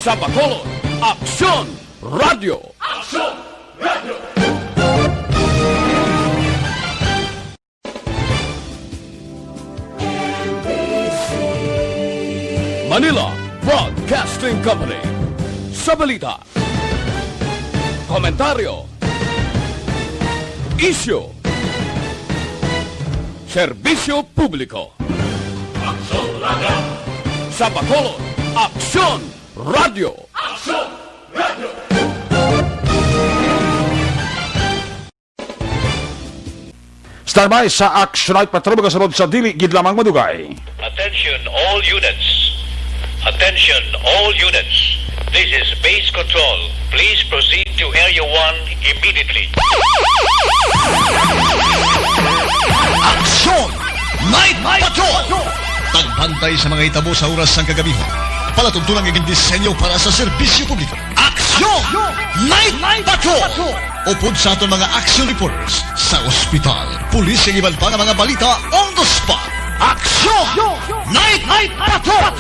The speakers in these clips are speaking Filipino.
Sa Bacolod, Aksyon Radio! Aksyon Radio! Manila Broadcasting Company. Sa balita, komentaryo, isyu, serbisyo publiko. Aksyon Radio! Sa Bacolod, Aksyon Radio! Aksyon Radio! Standby sa Action Night Patrol kasunod sa dili gid lamang madugay. Attention all units. Attention all units. This is base control. Please proceed to Area 1 immediately. Aksyon! Night Patrol! Tagbantay sa mga itabo sa oras ng kagabihan. Palatuntunan ng disenyo para sa serbisyo publiko. Aksyon! Night Patrol! Upod sa aton mga action reporters sa ospital, pulis ang iban pa ng mga balita on the spot. Aksyon! Night Patrol!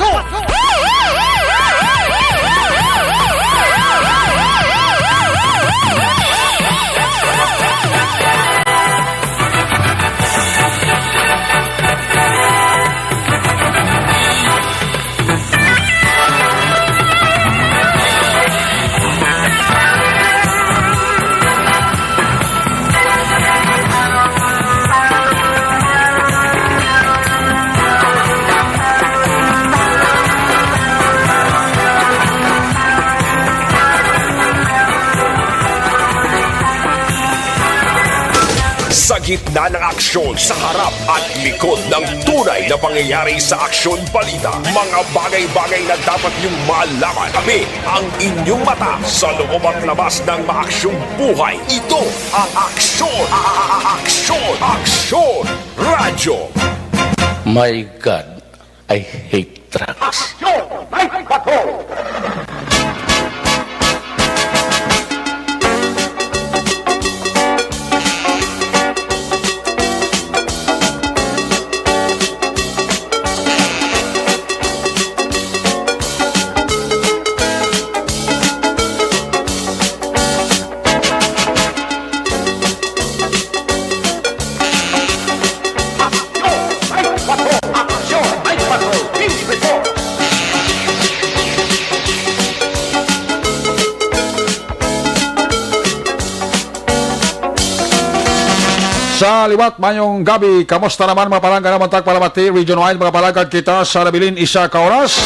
Sa gitna ng aksyon, sa harap at likod ng tunay na pangyayari sa Aksyon Balita, mga bagay-bagay na dapat niyong malaman. Kami ang inyong mata sa loob at labas ng maaksyong buhay. Ito ang Aksyon! Aksyon Radio! My God, I hate trucks. Sa liwat mayong gabi, kamusta naman mga palangga naman tagpalamati, Region 1 mga palanggan kita sa nabilin isa ka oras,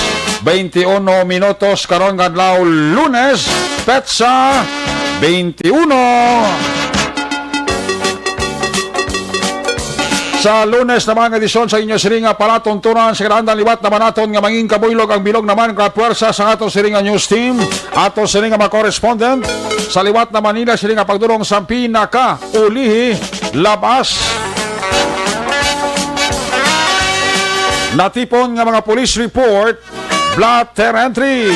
21 minutos karon kadlaw Lunes, petsa 21. Sa Lunes naman edisyon sa inyo siringa palatuntunan sa kadaandang liwat naman naton nga manging kabuylog ang bilog naman ka puwersa sa ato siringa news team, ato siringa mga correspondent sa liwat na Manila siringa pagdurong sa pinaka ulihi labas. Natipon nga mga police report, blatter entry,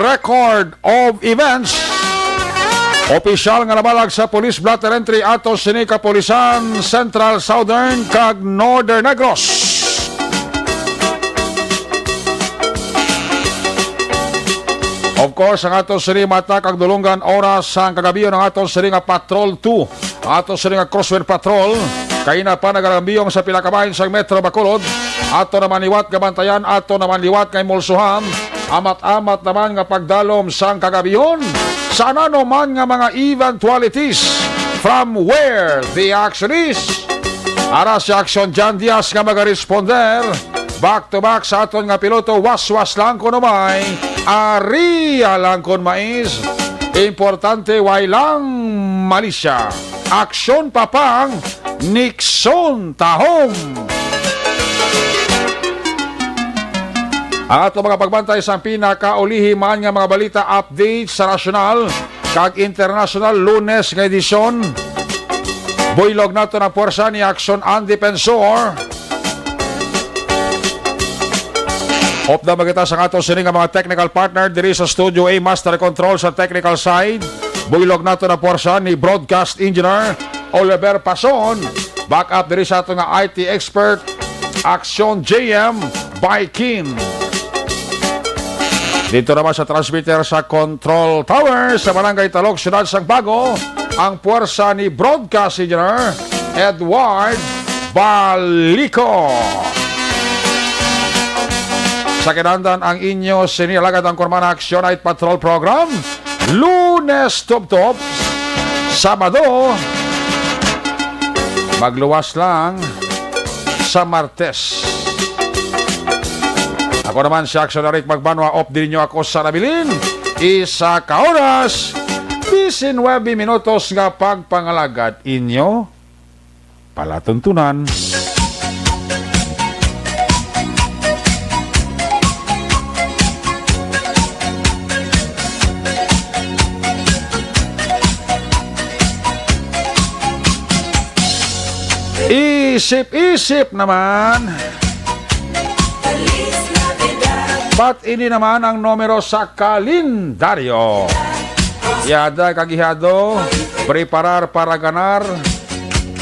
record of events. Opisyal nga nabalag sa police blatter entry ato sini Kapulisan Central Southern kag Northern Negros. Of course, ang ato sini mata kag dulungan oras sa kagabiyo ng ato sini nga Patrol 2, ato sini nga Crossfire Patrol, kay na pa nagalambiyong sa pilakabahin sa Metro Bacolod, ato naman liwat nga bantayan, ato naman liwat kay mulsuhan, amat-amat naman nga pagdalom sa kagabiyon. Sana naman nga mga eventualities from where the action is. Ara si Action Jan Diaz nga mag-responder. Back to back sa aton nga piloto, was-was lang ko numay, aria lang kon mais. Importante, way lang malisya. Aksyon papang, Nixon tahong. Ang ato mga pagbantay sa pinakaulihiman nga mga balita update sa nasyonal kag international Lunes nga edisyon. Buylog nato ng puwersa ni Action and Defensor. Opda magita sa ato sini nga mga technical partner diri sa Studio A, Master Control sa technical side. Buylog nato ng puwersa ni Broadcast Engineer Oliver Pason. Back up diri sa ato nga IT expert Action JM Baikin. Dito naman sa transmitter sa Control Tower sa Barangay Talog, Siyudad Sagbago, ang puwersa ni Broadcast Engineer Edward Balico. Sa kinandan ang inyo sinilagad ang Kormana Action Night Patrol Program, Lunes Top-Top, Sabado, magluwas lang sa Martes. Ako naman si Action Eric Magbanwa, off din nyo ako sa nabilin. Isa ka oras, 19 minutos nga pagpangalagad inyo palatuntunan. Isip-isip naman. Ba't ini naman ang numero sa kalendaryo? Yada kagihado, preparar para ganar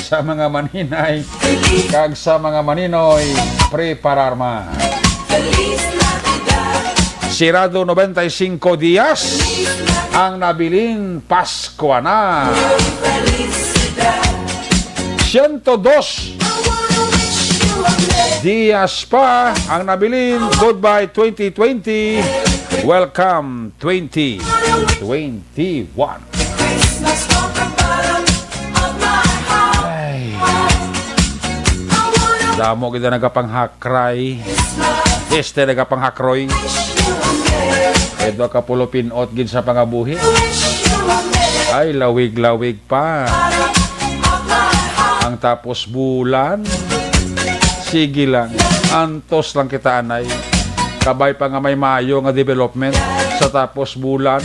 sa mga maninay, kag sa mga maninoy, preparar man. Sirado 95 dias ang nabilin Pasko na. 102 dias pa ang nabilin Goodbye 2020, Welcome 2021. Ay, damo kita nagapanghakray, este nagapanghakroy, edo kapulo pinot gin sa pangabuhi. Ay, lawig-lawig pa ang tapos bulan. Sige lang, antos lang kita anay. Kabay pa nga may mayo nga development sa tapos bulan.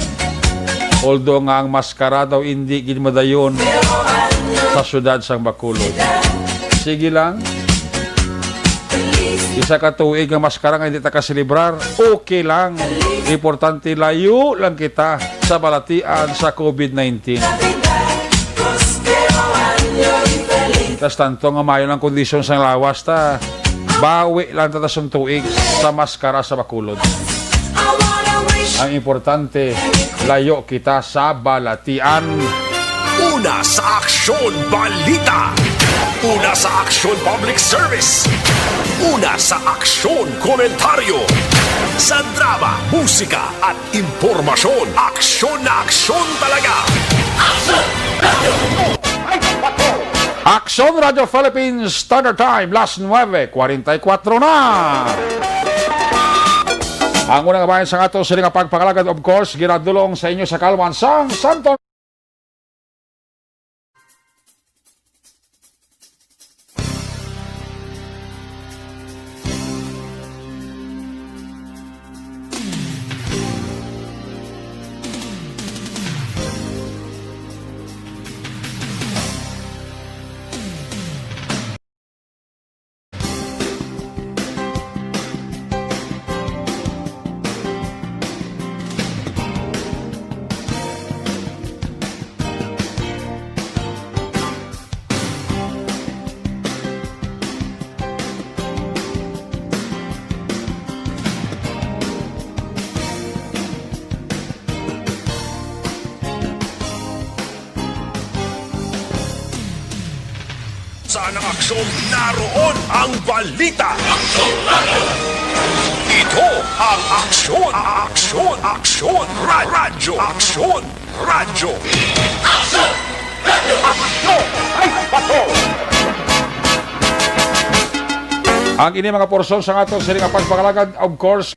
Although nga ang maskara daw hindi ginmadayon sa syudad sang Bacolod. Sige lang. Isa ka tuig nga maskara nga hindi ta kaselebrar, okay lang. Importante layo lang kita sa balatian sa COVID-19. Tas tanto nga mayo ng kondisyon sa lawas ta, bawi lang tatasong tuig sa maskara sa Bacolod. Ang importante, layo kita sa balatian. Una sa Aksyon Balita. Una sa Aksyon Public Service. Una sa Aksyon Komentaryo. Sa drama, musika at impormasyon, aksyon na aksyon talaga. Action Radio Philippines Standard Time, last 9:44 na. Ang unang bayan sa ato siling pagpangalagad, of course, ginadulong sa inyo sa Kalwan sang Santo. Saan ang aksyon? Naroon ang balita. Ito ang aksyon. Aksyon. Radyo. Aksyon. Radyo. Ang ini mga porsyon sa ato siling pagpangalagad, of course,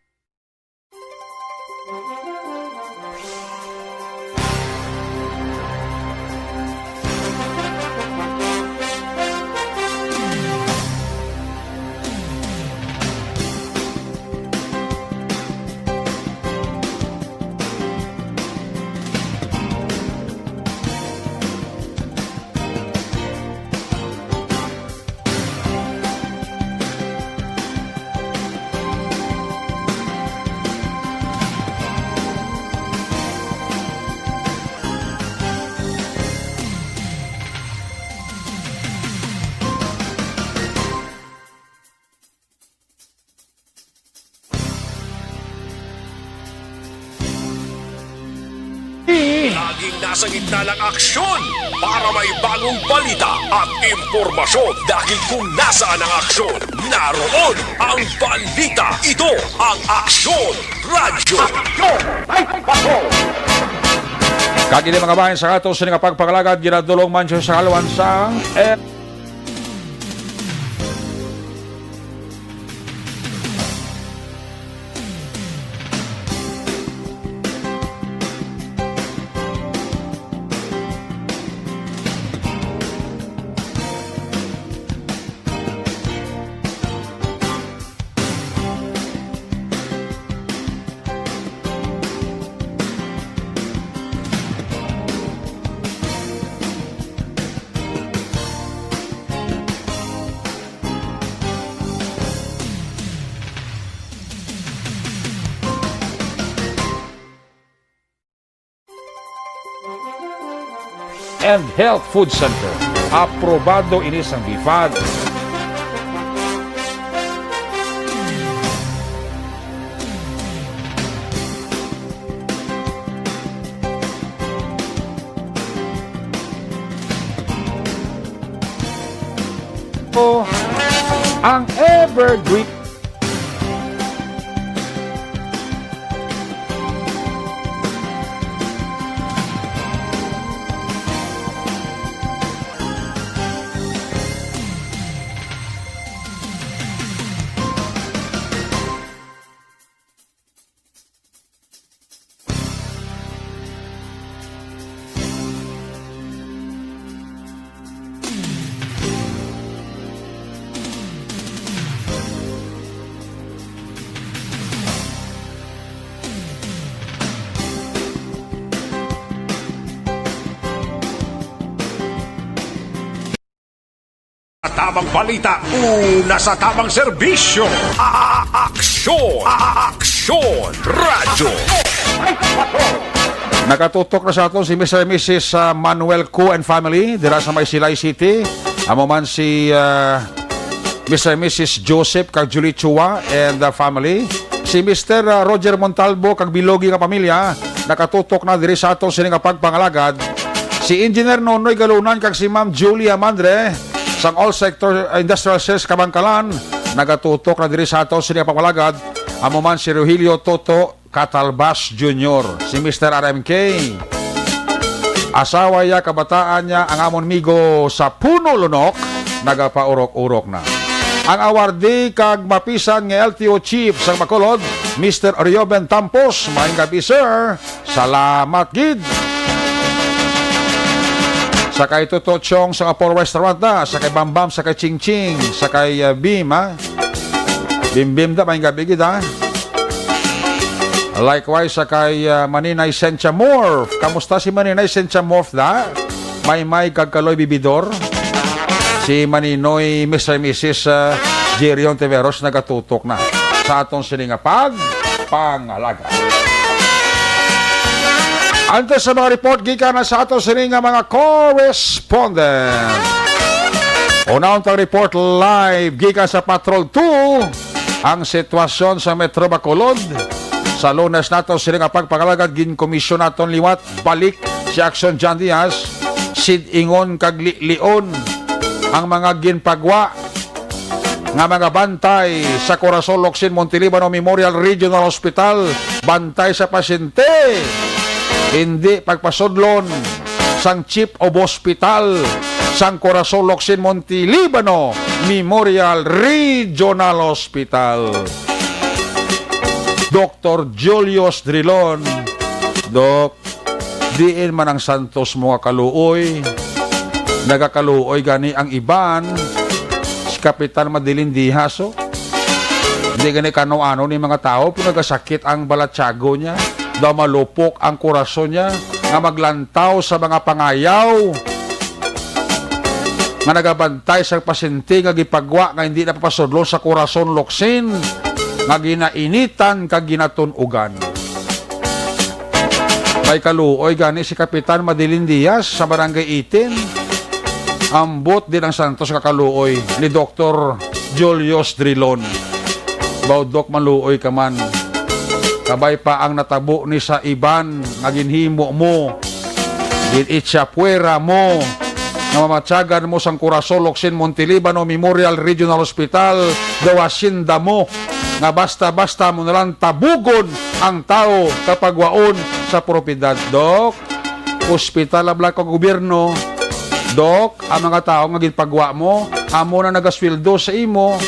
Laging nasa gitna ng aksyon para may bagong balita at impormasyon. Dahil kung nasaan ang aksyon, naroon ang balita. Ito ang Aksyon Radio. Kagili mga bayan sa ato sa nga pagpakalagad, ginadulong man siya sa kalawan sang and Health Food Center. Aprobado ini sang BIFAD. Ang Evergreen Tamang balita, una sa tamang serbisyo. Aksyon! Aksyon! Radyo! Nakatutok na sa aton si Mr. and Mrs. Manuel Co and family dira sa may Silay City. Amo man si Mr. and Mrs. Joseph kag Julie Chua and the family. Si Mr. Roger Montalvo kag Bilogi nga pamilya nakatutok na diri sa aton sini nga pagpangalagad. Si Engineer Nonoy Galunan kag si Ma'am Julia Mandre sang All Sector Industrial Sales Kabangkalan nagatutok na diri sa aton sini nga pagpangalagad. Amo man si Rogelio Toto Catalbas Jr., si Mr. RMK. Asawa ya, kabataan niya, ang amon migo sa Puno Lunok, nagapaurok-urok na. Ang awardi kag mapisan ng LTO Chief sa Bacolod, Mr. Rioben Tampos. Maayong gabi, sir. Salamat, gid. Sakay Tutochong sa Apollo Restaurant na, sakay Bambam, sakay Ching Ching, sakay Bim, ha? Bim da, maayong gabi, gid, ha? Likewise, sakay Maninay Sencha Morph. Kamusta si Maninay Sencha Morph da? May kagkaloy bibidor. Si Maninoy, Mr. and Mrs. Jerion Teveros nagatutok na sa atong sininga pangalaga. Antes sa mga report, gika na sa atong sininga mga correspondent. Unang tang report live, gika sa Patrol 2, ang sitwasyon sa Metro Bacolod. Sa Lunes nato sila nga pagpangalagad ginkomisyon naton liwat balik si Action John Diaz, Sid Ingon kag Leon ang mga ginpagwa nga mga bantay sa Corazon Locsin Montelibano Memorial Regional Hospital, bantay sa pasyente, hindi pagpasudlon sang Chief of Hospital sang Corazon Locsin Montelibano Memorial Regional Hospital. Dr. Julius Drilon. Dok, diin man ang Santos mga kaluoy. Nagakaluoy gani ang iban. Si Kapitan Madilin Dihaso. Hindi gani kano-ano ni mga tao. Pinagasakit ang balatsago niya. Daw malupok ang kurason niya. Nga maglantaw sa mga pangayaw. Nga nagabantay sa pasyente nga gipagwa nga hindi napapasudlo sa Corazon Locsin. Nga ginainitan kag ginatunugan. May kaluoy gani si Kapitan Madilin Diaz sa Barangay 18. Ambot din ang Santos kakaluoy ni Dr. Julius Drilon. Baudok maluoy ka man. Kabay pa ang natabo ni sa iban nga ginhimo mo Itsapuera mo na mamatsagan mo sang Corazon Locsin Montelibano Memorial Regional Hospital dawasinda mo nga basta-basta mo nalang tabugon ang tao kapag waon sa propiedad. Dok, ospital abla ka gobyerno. Dok, ang mga tao nga ginpagwa mo, amo na nagasweldo sa imo.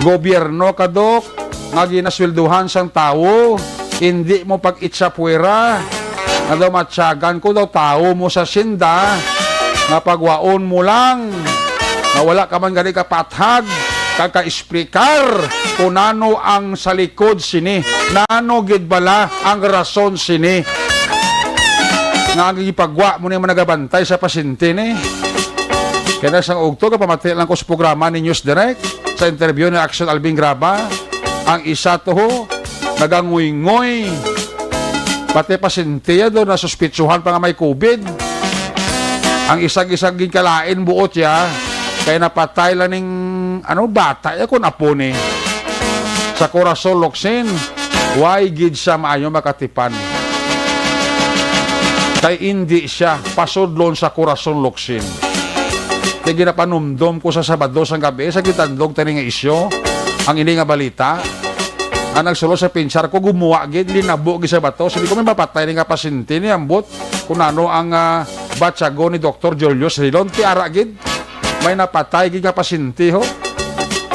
Gobyerno ka, Dok, nga ginaswelduhan sang tao. Hindi mo pag-itsapwera na daw matyagan ko daw tao mo sa sinda nga pagwaon mo lang na wala ka man gani kapathag kaka-isprikar kung nano ang sa likod sini, nano gid bala ang rason sini nga ang ipagwa mo na nagabantay sa pasyente ni. Kaya sang ugto ka pamatay lang ko sa programa ni News Direct sa interview ni Action Albing Graba. Ang isa to ho nagangoy-ngoy pati pasyente ya doon na suspitsuhan pa nga may COVID. Ang isang-isang ginkalain buot ya kaya napatay lang ng bata ya kung apo ni sa Corazon Locsin. Why gid siya maayo makatipan kay hindi siya pasudlon sa Corazon Locsin. Kaya ginapanumdom ko sa Sabado sang gabi sa gitandog tani nga isyo ang ini nga balita. Ang nagsulo sa pinsar ko gumawa gid linabo gi sa bato. Sabi ko may mapatay ni nga pasyente ni ambot kung ano ang batsago ni Dr. Julius Rilon ti ara gid may napatay gid nga pasyente ho.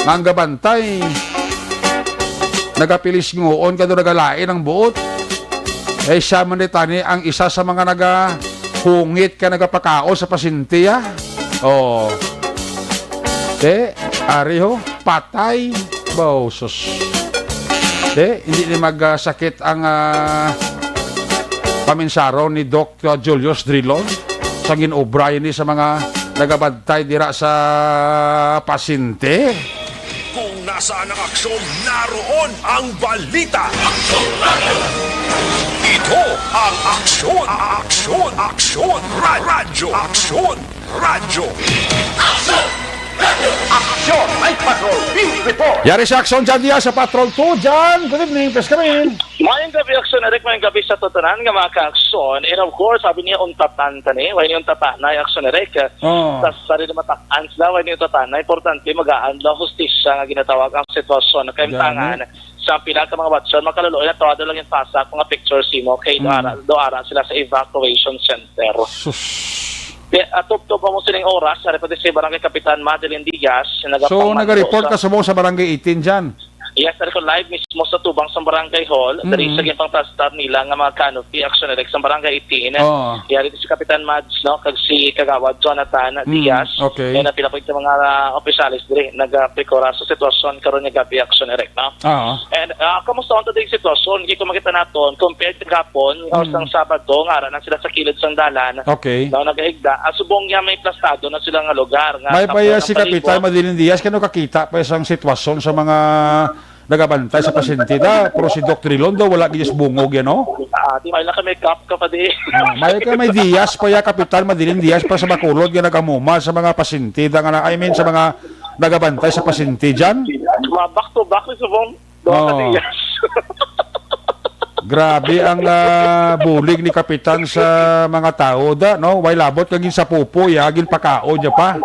Ang gabantay nagapilis ngoon kado nagalain ang buot. Eh siya man tani ang isa sa mga nagahungit ka nagapakao sa pasyente ya. Oh. Ari ho patay bausos. Hindi ni magsakit ang paminsaro ni Dr. Julius Drilon sa ginobra ni sa mga nagabantay dira sa pasyente. Kung nasaan ang aksyon, naroon ang balita. Aksyon Radio. Ito ang aksyon, aksyon, radyo, aksyon, radyo. Aksyon Radio. Aksyon, may patrol, beat report. Yari sa aksyon dyan diya sa Patrol 2 dyan. Good evening, press kami. Mayang gabi aksyon, Eric, mayang gabi sa tutunan nga mga ka-aksyon. And of course, sabi niya untatan tani, why niya untatan na aksyon, Eric. Tapos sarili matakaan sila, why niya untatan na, importante mag-aan lang hustisya nga ginatawag ang sitwasyon na kaimtangan sa pila ka mga batson, makaluloy na tawado lang yung pasak, mga pictures mo, kay doara sila sa evacuation center. Atop-top mo silang oras, sa report si Barangay Kapitan Madeline Diaz. So, nag-report ka sa mo sa Barangay 18 dyan? Yes, ko live mismo sa tubang sa Barangay Hall. Dari sa gipang tastar nila nga mga canopy action direct sa Barangay 18. Yari si Kapitan Mads, no, kag si Kagawad Jonathan Diaz. Okay. Na pila po yung mga opisyalis diri nagaprekora sa sitwasyon karon nga gabi action direct, no. And kamusta ang tading sitwasyon? Hindi ko makita naton compared sa gapon sang Sabado nga na sila sa kilid sang dalan. Okay. No, nagahigda. Subong nga may plastado na sila nga lugar nga. May baya si Kapitan Madeline Diaz kano kakita pa isang sitwasyon sa mga nagabantay sa pasyente da, pero si Dr. Londo wala giyas bungog yan, no? Di may lang kami kap ka pa di. May Diaz pa ya, Kapitan Madeline Diaz pa sa Bacolod nga nagamuma sa mga pasyente da nga sa mga nagabantay sa pasyente dyan. Back to back sa bong Diaz. Grabe ang bulig ni Kapitan sa mga tao da, no? Way labot kagin sa pupo ya, gin pakao dya pa.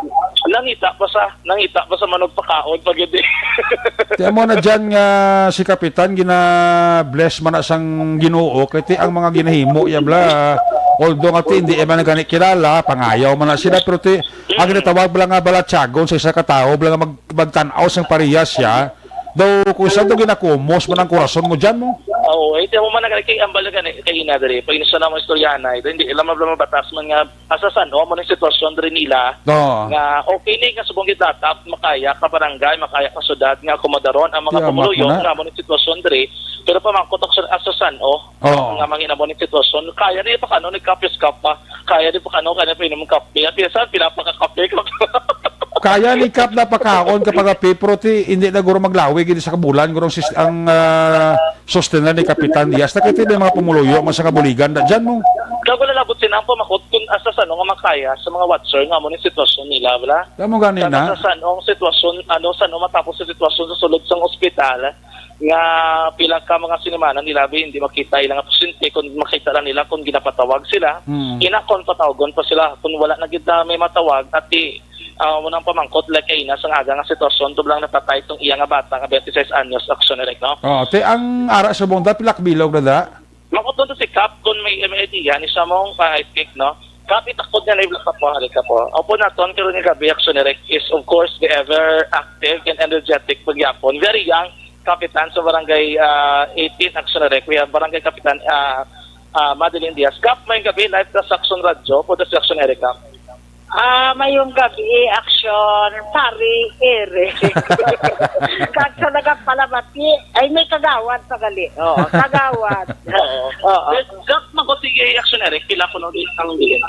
Nangita pa sa manog pakaon pag hindi. Tiyan mo na dyan nga si Kapitan gina-bless man na sang Ginoo kaya ang mga ginahimo yabla although nga hindi man na kilala pangayaw man na sila pero ang ginatawag bala nga balatsagon sa isa katao bala nga magtanaw sang parehas siya daw kung saan daw ginakumos man ang korason mo dyan mo. Oo, ito mo man kay ambal kay ina diri. Pag inisa na mo istoryana, hindi ilam na batas man nga asasan o mo ning sitwasyon diri nila. Nga okay ni nga subong kita tap makaya ka barangay, makaya ka syudad nga akomodaron ang mga pamuluyo nga mo ning sitwasyon diri. Pero pa man kutok sa asasan nga mangina mo ning sitwasyon, kaya ni pa kano nagkapis ka pa. Kaya di pa kano kana pa inom kape. At sa pila pa ka kape. Kaya ni Kap na pakaon kapag pipro ti hindi na guro maglawi gid sa kabulan guro ang sustenan ni Kapitan Diaz. Nakita yung mga pumuluyo man sa kabuligan da diyan mo. Kago lalabot sinampo makot kung asa sa nga makaya sa mga watcher nga mo ni sitwasyon nila wala. Tamo gani na. Sa anong sitwasyon sa matapos sa sitwasyon sa sulod sang ospital nga pila ka mga sinemanan nila hindi makita ilang nga pasyente kung makita lang nila kung ginapatawag sila inakon patawagon pa sila kung wala na gid may matawag at unang pamangkot like kay na sa aga nga sitwasyon tublang napatay itong iya nga bata nga 26 anyos action direct no. Te ang ara sa bonda pilak bilog na da. Makot to si Cap kung may idea ni sa mong pa-high no. Cap itakod na live pa po halika po. Opo na ton pero ni gabi action direct is of course the ever active and energetic pagyapon. Very young Kapitan sa Barangay 18 Action Direct. We have Barangay Kapitan Madeline Diaz. Kap, may gabi live sa Action Radio po sa Action Eric. Mayong gabi action pari ere. Kag sa nagapalabati ay may kagawad sa gali. Oo, kagawad. Oo. Kap, magotige Action Eric pila ko no ang bilin.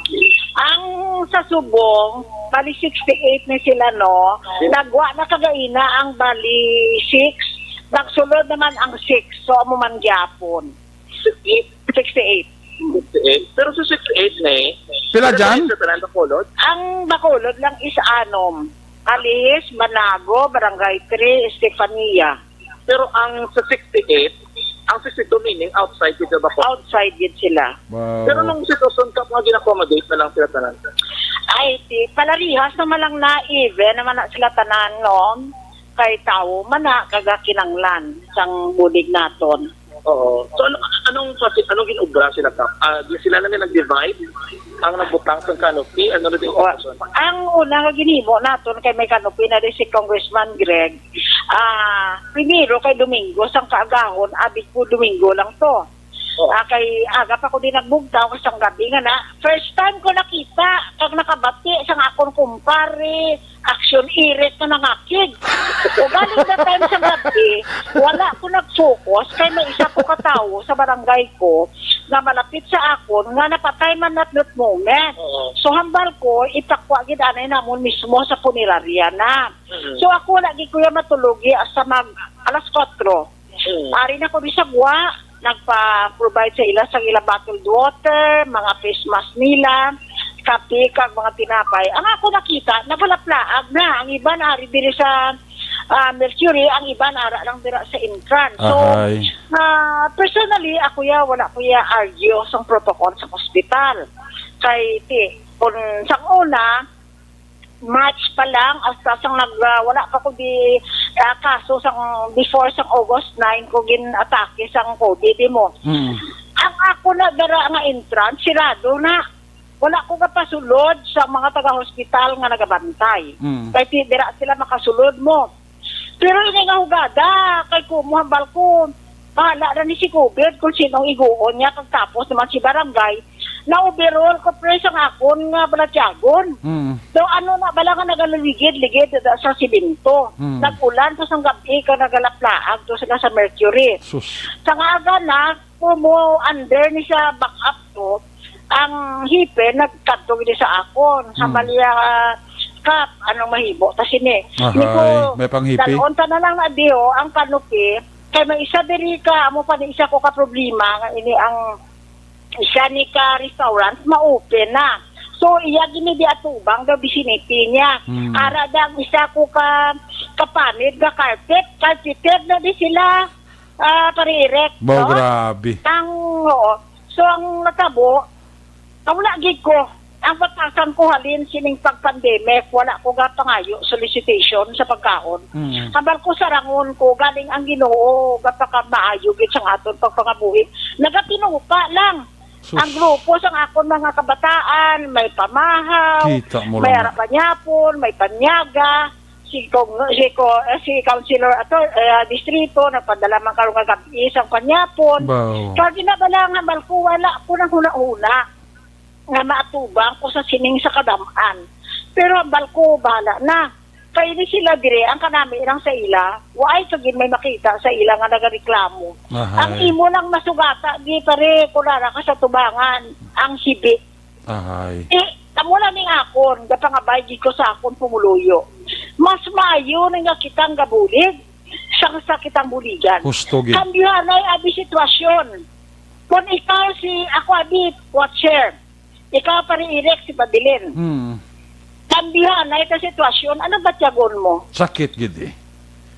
Ang sa Subong, bali 68 na sila no. Nagwa na kagaina ang bali 6. Nagsulod naman ang 6, so mo man gyapon. 68. Pero sa 68 na Pila dyan? Ang Bacolod lang is anom. Alihis, Manago, Barangay 3, Estefania. Pero ang sa 68, ang 62 meaning outside dito ba po? Outside yun sila. Wow. Pero nung sitwasyon Kap mga gina-accommodate na lang sila tanan. Ay, palarihas naman lang na even naman na sila tanan noon. Kay tao mana kagakinanglan sang bulig naton. Oo. So anong ginobra sila Kap? Di sila lang nag-divide ang nagbutang sa canopy ano din operation. Ang una nga ginimo naton kay may canopy na si Congressman Greg. Primero kay Domingo sang kaagahon, abit ko Domingo lang to. Kay aga pa ko din nagbugtaw kasi ang gabi nga na. First time ko nakita kag nakabati sang akong kumpare action irit na nangakig. O galing na time sa gabi, wala ko nag-focus kay may isa ko katawo sa barangay ko na malapit sa akon nga napatay man at that moment. So hambal ko, itakwa gid anay namon mismo sa punerarya na. So ako lagi ko yung matulogi sa alas 4. Ari na ko bisagwa, nagpa-provide sa ila sa ila bottled water, mga face mask nila, kape, kag mga tinapay. Ang ako nakita, nagalaplaag na. Ang iba na ari diri sa Mercury, ang iba na lang dira sa entrance. So, personally, ako wala ko argue sa protocol sa hospital. Kay, kung sa una, March pa lang hasta sang wala pa ko di kaso sang before sang August 9 ko gin-atake sang COVID mo. Ang ako na dara nga entrance sirado na. Wala ko kapasulod sa mga taga-hospital nga nagabantay. Kay dira sila makasulod mo. Pero ini nga hugada kay kumuhambal ko bahala na ni si COVID kung sinong iguon niya tapos naman si barangay na overall ko press ang akon nga balatyagon. So ano na bala nga nagaligid-ligid sa simento. Nag-ulan sa gabi ka nagalaplaag to sila sa Mercury. Sa nga aga na mo under ni sa backup to ang hipe nagkadto gid sa akon sa Malia Kap anong mahibo ta sini. May panghipi. Unta na lang na diho ang canopy kay may isa diri ka amo pa ni isa ko ka problema nga ini ang isa ni ka restaurant ma-open na. So iya gini di atubang daw bisiniti niya. Ara dang isa ko ka kapanid ga carpet na di sila parirek. No? Grabe. So ang natabo wala gid ko ang batasan ko halin sining pag-pandemic, wala ko ga pangayo solicitation sa pagkaon. Habang ko sarangon ko galing ang Ginoo ga maayo gid sang aton pagpangabuhi. Nagatinupa lang. Ang grupo sang akon mga kabataan, may pamahaw, may arapanyapon, may panyaga, si councilor ato distrito nagpadala man karon nga gabi sang panyapon. Kaya ginabalang hambal ko wala ko nang huna-huna nga maatubang ko sa sining sa kadamaan. Pero hambal ko bahala na. Kaya ni sila dire ang kanami irang sa ila, waay kagin may makita sa ila nga nagareklamo. Ang imo lang masugata di pare kulara ka sa tubangan ang hibi. Tamo lang ning akon, gapangabay ko sa akon pumuluyo. Mas maayo nga kitang gabulig, siyang sa kitang buligan. Husto gid. Kambihan ay abi sitwasyon. Kung ikaw ako abi watcher, ikaw pa rin Irek si Babilin. Kambihan ay ita sitwasyon, ano ba tiyagon mo? Sakit gid eh.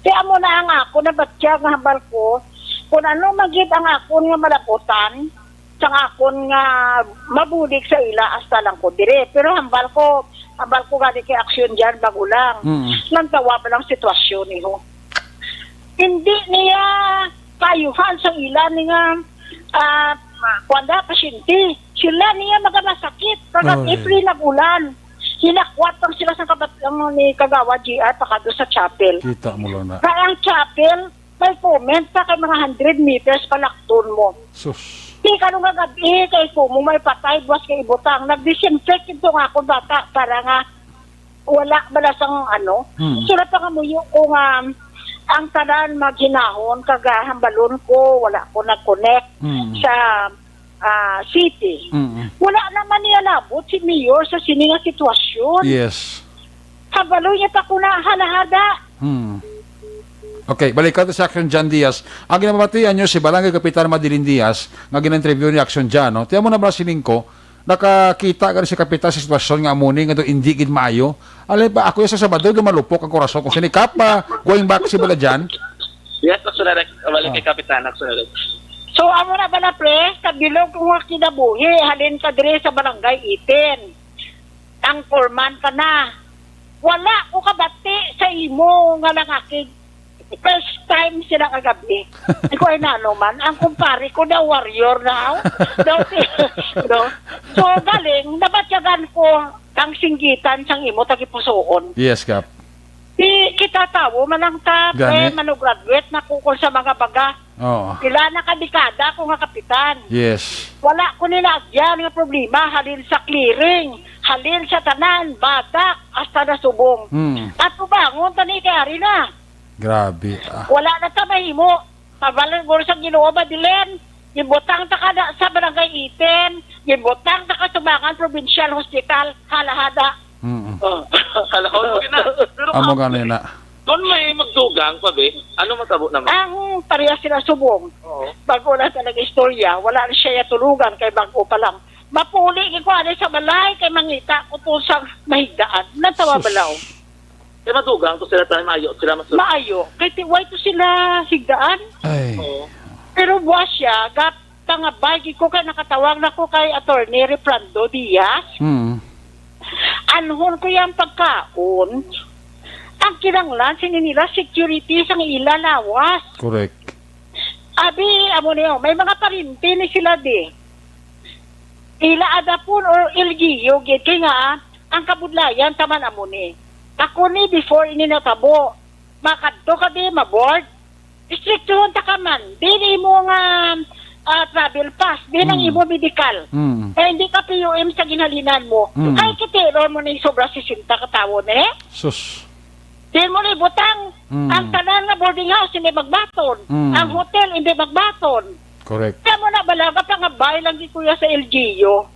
Kaya mo na ang ako na batya nga hambal ko, kung ano magid ang akon nga malaputan, sa akon nga mabulig sa ila hasta lang ko dire. Pero hambal ko gani kay aksyon dyan bago lang. Nantawa pa lang sitwasyon niyo. Hindi niya kayuhan sa ila niya kwanda pasyente. Sila niya magamasakit. Kagat April na bulan. Hinakwat lang sila sa kabatang ni Kagawa GR pakado sa chapel. Kita mo lang na. Kaya ang chapel, may comment pa kay mga 100 meters palakton mo. Sus. Di ka nung gabi kay mo may patay, buwas kay ibutang. Nag-disinfect ito nga ako bata para nga wala balasang ano. Sila pa nga muyo ko nga ang tanan maghinahon kagahambalon ko, wala ko nag-connect sa city. Wala naman niya labot si Mayor sa sininga sitwasyon. Yes. Habalo niya pa ko na halahada. Okay, balik ka sa Action Jan Diaz. Ang ginamabatian nyo si Barangay Kapitan Madeline Diaz, nga gina-interview ni Action Jan, no? Tiyan mo na ba silingko, nakakita ka rin si Kapitan sa sitwasyon nga muni, nga doon hindi gid maayo. Alay ba, ako yung sa Sabado, malupok ang korason. Kung sinikap pa, going back si Bala Jan. Yes, Aksunarek. Balik kay Kapitan, Aksunarek. So, amo na ba na pre, kabilog kung nga kinabuhi, halin ka dire sa barangay itin. Ang foreman ka na. Wala ko kabati sa imo nga langakig. First time sila kagabi. Iko ay man. Ang kumpare ko na warrior now. No? So, galing, nabatyagan ko ang singgitan sang imo tagipusoon. Yes, Kap. Di kita tawo, manang ta, Gani. manugraduate na kukul sa mga baga. Oo. Sila na kadikada ko nga kapitan. Yes. Wala ko nilagyan nga problema, halin sa clearing, halin sa tanan, batak, hasta na subong. At kubangon, tani kaya na. Grabe. Wala na ta mahimo. Pabalan ko sa Ginoo Badilen, gibutang ta kada sa barangay Iten, gibutang ta ka Tubangan Provincial Hospital, halahada. Kalahon mo na. Pero Amo gani na. doon may magdugang pa, be. Ano matabo naman? Ang pareha sila subong. Oo. Bago na talaga istorya, wala na siya tulugan kay bago pa lang. Mapuli ko ano sa balay kay mangita ko to sa mahigdaan. Natawa balaw. Kaya madugang to sila tayo maayo. Sila mas... Maayo. Kay tiway to sila higdaan. Ay. Oo. Pero buwas siya, nga bagi ko kay nakatawag na ko kay Attorney Reprando Diaz. Anhon ko yung pagkaon. Ang kinanglan, sininila security sa ila lawas. Correct. Abi, amo niyo, may mga parinti ni sila di. Ila adapon or ilgiyo, gid kay nga, ang kabudlayan taman amo ni. Ako ni before ini natabo, makadto ka di maboard, istriktuhon ta ka man, dili mo nga travel pass, di nang imo medical. Eh, hindi ka PUM sa ginhalinan mo. Ay, kitiro mo ni sobra 60 katawon eh. Sus. Di mo ni butang, ang tanan nga boarding house hindi magbaton, ang hotel hindi magbaton. Correct. Kaya mo na balaga pa nga bay lang di kuya sa LGU.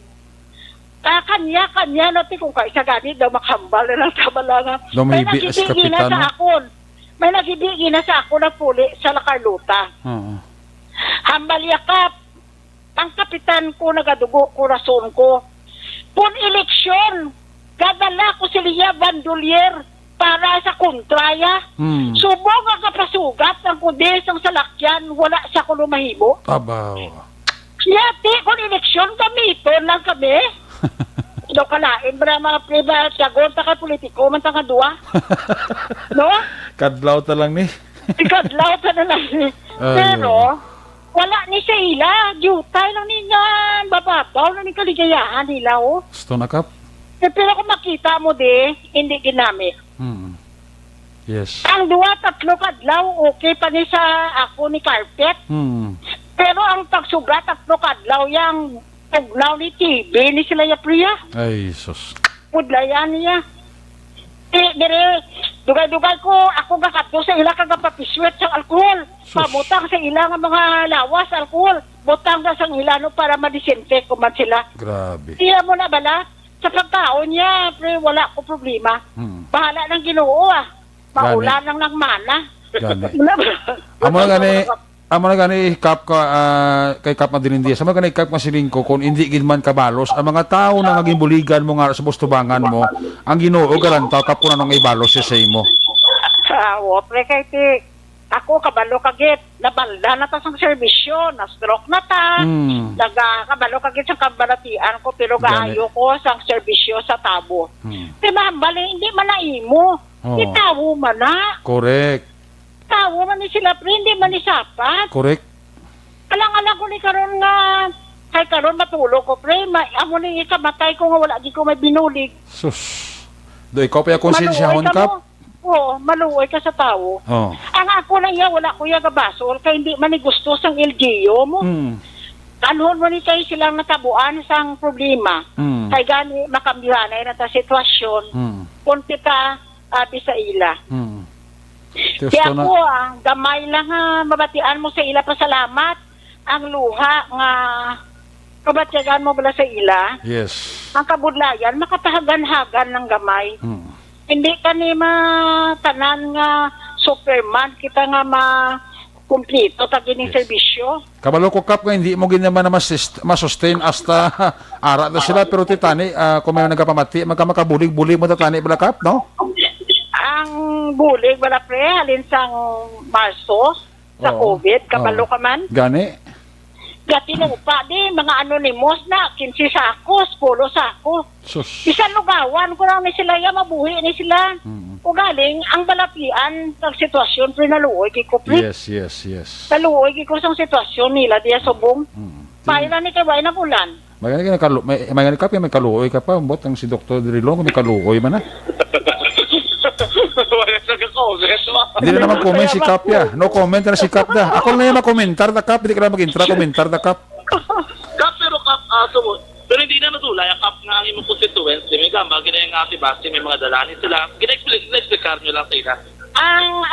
Kanya, no, kung kaisa ganit daw makambal na lang sa balaga. May Lumibi as nagibigi na kapitano. sa akon. May nagibigi na sa akon na puli sa Lacarluta. Hambal yakap. Ang kapitan ko nagadugo ko rason ko. Pun eleksyon, gadala ko si Lia Bandolier para sa kontraya. Subong ang kapasugat ang kundis ang salakyan, wala sa ko lumahimo. Tabaw. Yati, kung eleksyon gamiton lang kami. Daw kalain ba na mga private sagon ta ka politiko man ta ka duwa? No? Kadlaw ta lang ni. Ikadlaw ta na lang. Pero wala ni sa ila, jutay lang niya, bababaw lang ni kaligayahan nila, oh. Gusto na, Kap? Pero kung makita mo di, hindi ginamit. Yes. Ang 2-3 kadlaw, okay pa ni sa ako ni carpet. Pero ang pagsugat 3 kadlaw, yung puglaw ni TV, ni sila ya priya. Ay, sus. Pudlayan niya. Dire, dugay-dugay ko, ako gakadto sa ila kagapapiswet sa alkohol. Pamutang sa ila nga mga lawas, alkohol. Butang na sa ila no para madisinfect ko man sila. Grabe. Iya mo na bala, sa pagkaon niya, pre, wala ko problema. Bahala ng Ginoo Maulan lang ng mana. Gani. Amo na gani Kap ka kay Kap Madilindias. Amo gani Kap masiling ko kung hindi gid man kabalos ang mga tao na naging buligan mo nga sa bustubangan mo, ang Ginoo garantaw Kap kuno nang ibalos sa imo. Pre, kay ti ako kabalo kagit nabalda na ta sang serbisyo, na stroke na ta. Kabalo kagit sa kabalatian ko pero gaayo ko sang serbisyo sa tabo. Di ba bali hindi man na imo. Di tawo man na. Correct. Tawo man ni sila pre, hindi man ni sapat. Correct. Alang-alang ko ni karon nga kay karon matulog ko pre, amo ni ikamatay ko nga wala gi ko may binulig. Sus. Do ikaw pa konsensyahon Kap? Oo, maluoy ka sa tao. Oh. Ang ako na iya, wala ko iya gabasol, kaya hindi man ni gusto sang LGU mo. Kanuhon mo ni kayo silang natabuan sang problema. Kaya gani makambihanay na ta sitwasyon. Punti ta sa ila. Kaya ako, gamay lang mabatian mo sa ila pasalamat. Ang luha nga kabatiagan mo bala sa ila. Yes. Ang kabudlayan, makatahagan-hagan ng gamay. Hindi ka ni tanan nga Superman, kita nga kumplito tagining serbisyo. Kabalo ko Kap nga hindi mo ginaman na masustain hasta ara na sila pero titani kung may nagapamati magkamakabulig-bulig mo tatani bala Kap, no? Ang bulig bala pre halin sang Marso sa COVID, kabalo ka man. Gani. Gati lupa di mga anonymous na 15 sakos, 10 sako. Sus. Bisan lugawan ko lang ni sila ya mabuhi ni sila. O galing ang balapian ng sitwasyon pre naluoy kay ko pre. Yes. Naluoy kay ko sang sitwasyon nila diya subong. Paila ni kay bay na bulan. May Kap may kaluoy ka pa bot ang si Dr. Drilon may kaluoy man na. Hindi na naman comment si Kap ya. No comment na si Kap da. Ako na yung makomentar na Kap. Hindi ka na mag-intra komentar na Kap. Kap, pero Kap, pero hindi na natulay ang Kap nga ang imong constituency. May gamba, ginayang nga si Basti, may mga dalani sila. Gina-explicar nyo lang sa ina.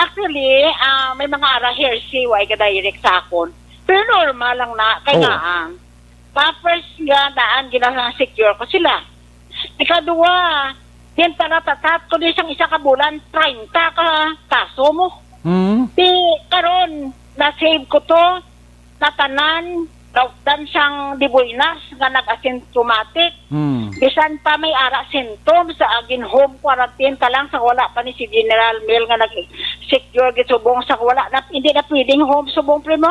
Actually, may mga ara here si way ka direct sa akon. Pero normal lang na, kaya nga, first nga daan, ginasecure ko sila. Ikadua, yan tatat ko din siyang isa ka bulan, 30 ka kaso mo. Di karon na-save ko to, natanan, dan siyang dibuinas nga nag-asymptomatic. Bisan pa may ara symptoms sa agin home quarantine ta lang sa wala pa ni si General Mel nga nag-secure gitsubong sa wala na hindi na pwedeng home subong primo.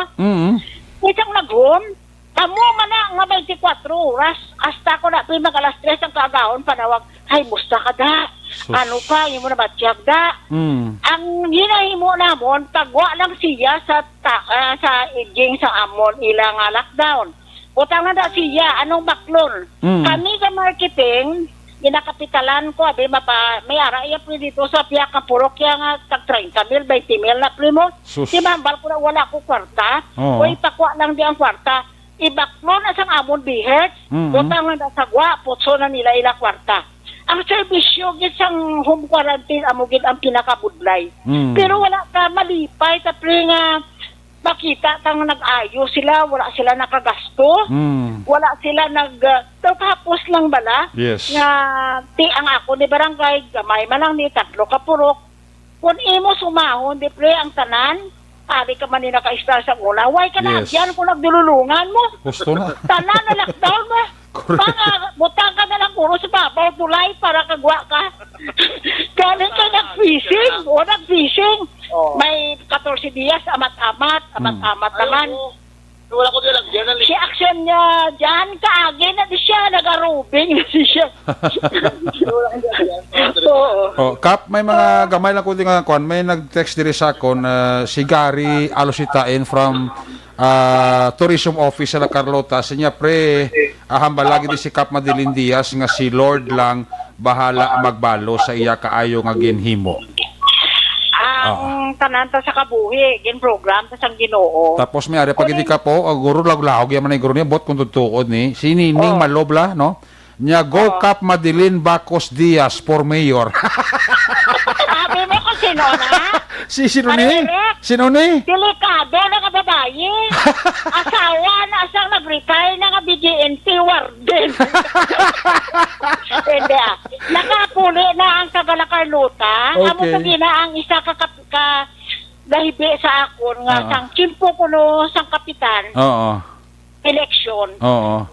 Isang nag-home, tamo man na nga 24 oras hasta ko na prima alas 3 ang kaagahon panawag, ay busta ka da. Ano pa, yung mo na batiyag da. Ang hinahimo namon, tagwa lang siya sa iging sa amon ilang lockdown. Utang na da siya, anong baklon? Kami sa marketing, ginakapitalan ko, may ara iya po dito sa piyak ng purokya nga tag 30,000, 20,000 na primo. Si mambal ko na wala ko kwarta, o ipakwa lang di ang kwarta. Ibaklon na sang amon bihet, utang na da sagwa, putso na nila ila kwarta. Ang serbisyo gisang home quarantine amugid ang pinakabudlay. Pero wala ka malipay tapos nga makita kang nag-ayo sila, wala sila nakagasto. Wala sila tapos lang bala. Yes. Nga ang ako ni barangay gamay man lang ni 3 ka purok. Kung imo sumahon di pre ang tanan, ari ka man ni naka-install sa una, why ka na diyan kung nagdululungan mo? Gusto na. Tanan na lockdown mo. Mga butang ka na lang puro sa babaw tulay para kagwa ka. Galing ka nag-fishing. O nag-fishing. May 14 dias, amat-amat naman. Wala ko lang dyan. Si action niya, dyan kaagin na di siya, nag-arubing na siya. Kap, may mga gamay lang ko din nga kuan. May nag-text diri sa akon si Gary Alositain from tourism office sa La Carlota. Sinya pre, hambal lagi di si Kap Madilindias nga si Lord lang bahala magbalo sa iya kaayo nga ginhimo. Ang tanan ta sa kabuhi, gin program ta sang Ginoo. Tapos may ari pag hindi ka po, guro laglaog yaman ay guro niya bot kung tutuod ni. Si Nining Malobla, no? Nya go Cap Madeline Bacos Diaz for mayor. Sabi mo kung sino na? Sino ni? Correct. Sino ni? Delikado na nga babae. Asawa na asang nag-retire na nga BGNT warden. Hindi nakapuli na ang Sagala Carlota. Amo Okay. sabi na ang isa ka lahibi sa akon nga Oo. sang kimpo kuno sang kapitan Oo. election. Oo.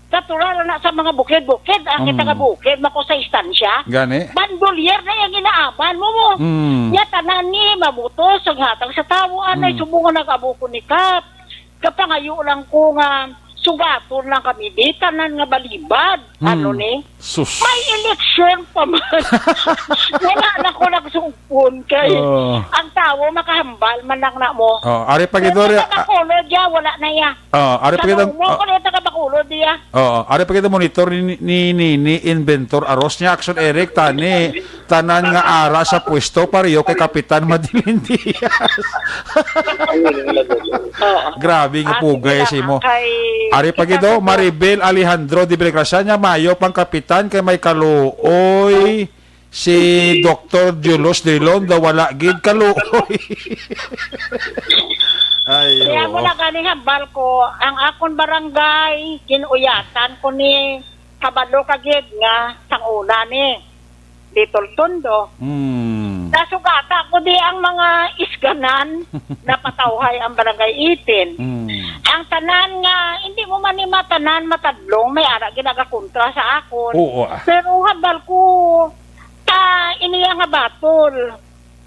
Katulad na sa mga bukid-bukid, ang kita nga bukid, mako sa istansya. Gani? Bandolier na yung inaaban mo. Ya tanan ni mabuto sa hatang sa tawo anay subungan nag-abuko ni Kap. Kapangayo lang ko nga sugaton lang kami di tanan nga balibad. Ano ni? Sus. May election pa man. Wala na ko nagsugpon kay ang tawo makahambal man lang na mo. Oh, ari pagidor. Pero nakakulod ya, wala na ya. Ari Sa pagidor. mo ko na nakabakulod ya. Ari pagidor monitor ni inventor aros niya Action Eric tani tanan nga ara sa pwesto pareho kay Kapitan Madeline Diaz. Grabe nga pugay si mo. Ari pagido Maribel Alejandro de Belgracia nya mayo pang kapitan kay may kaluoy si Dr. Julos Drilon daw wala gid kaluoy. Ay, Kaya mo oo. na galing hambal ko, ang akon barangay, kinuyatan ko ni kabalo kagid nga sang una ni Little Tondo. Nasugata ko di ang mga isganan na patawhay ang barangay itin. Ang tanan nga, hindi mo man ni matanan matadlong, may ara ginagakontra sa akon. Oo. Pero hambal ko, iniya nga batol,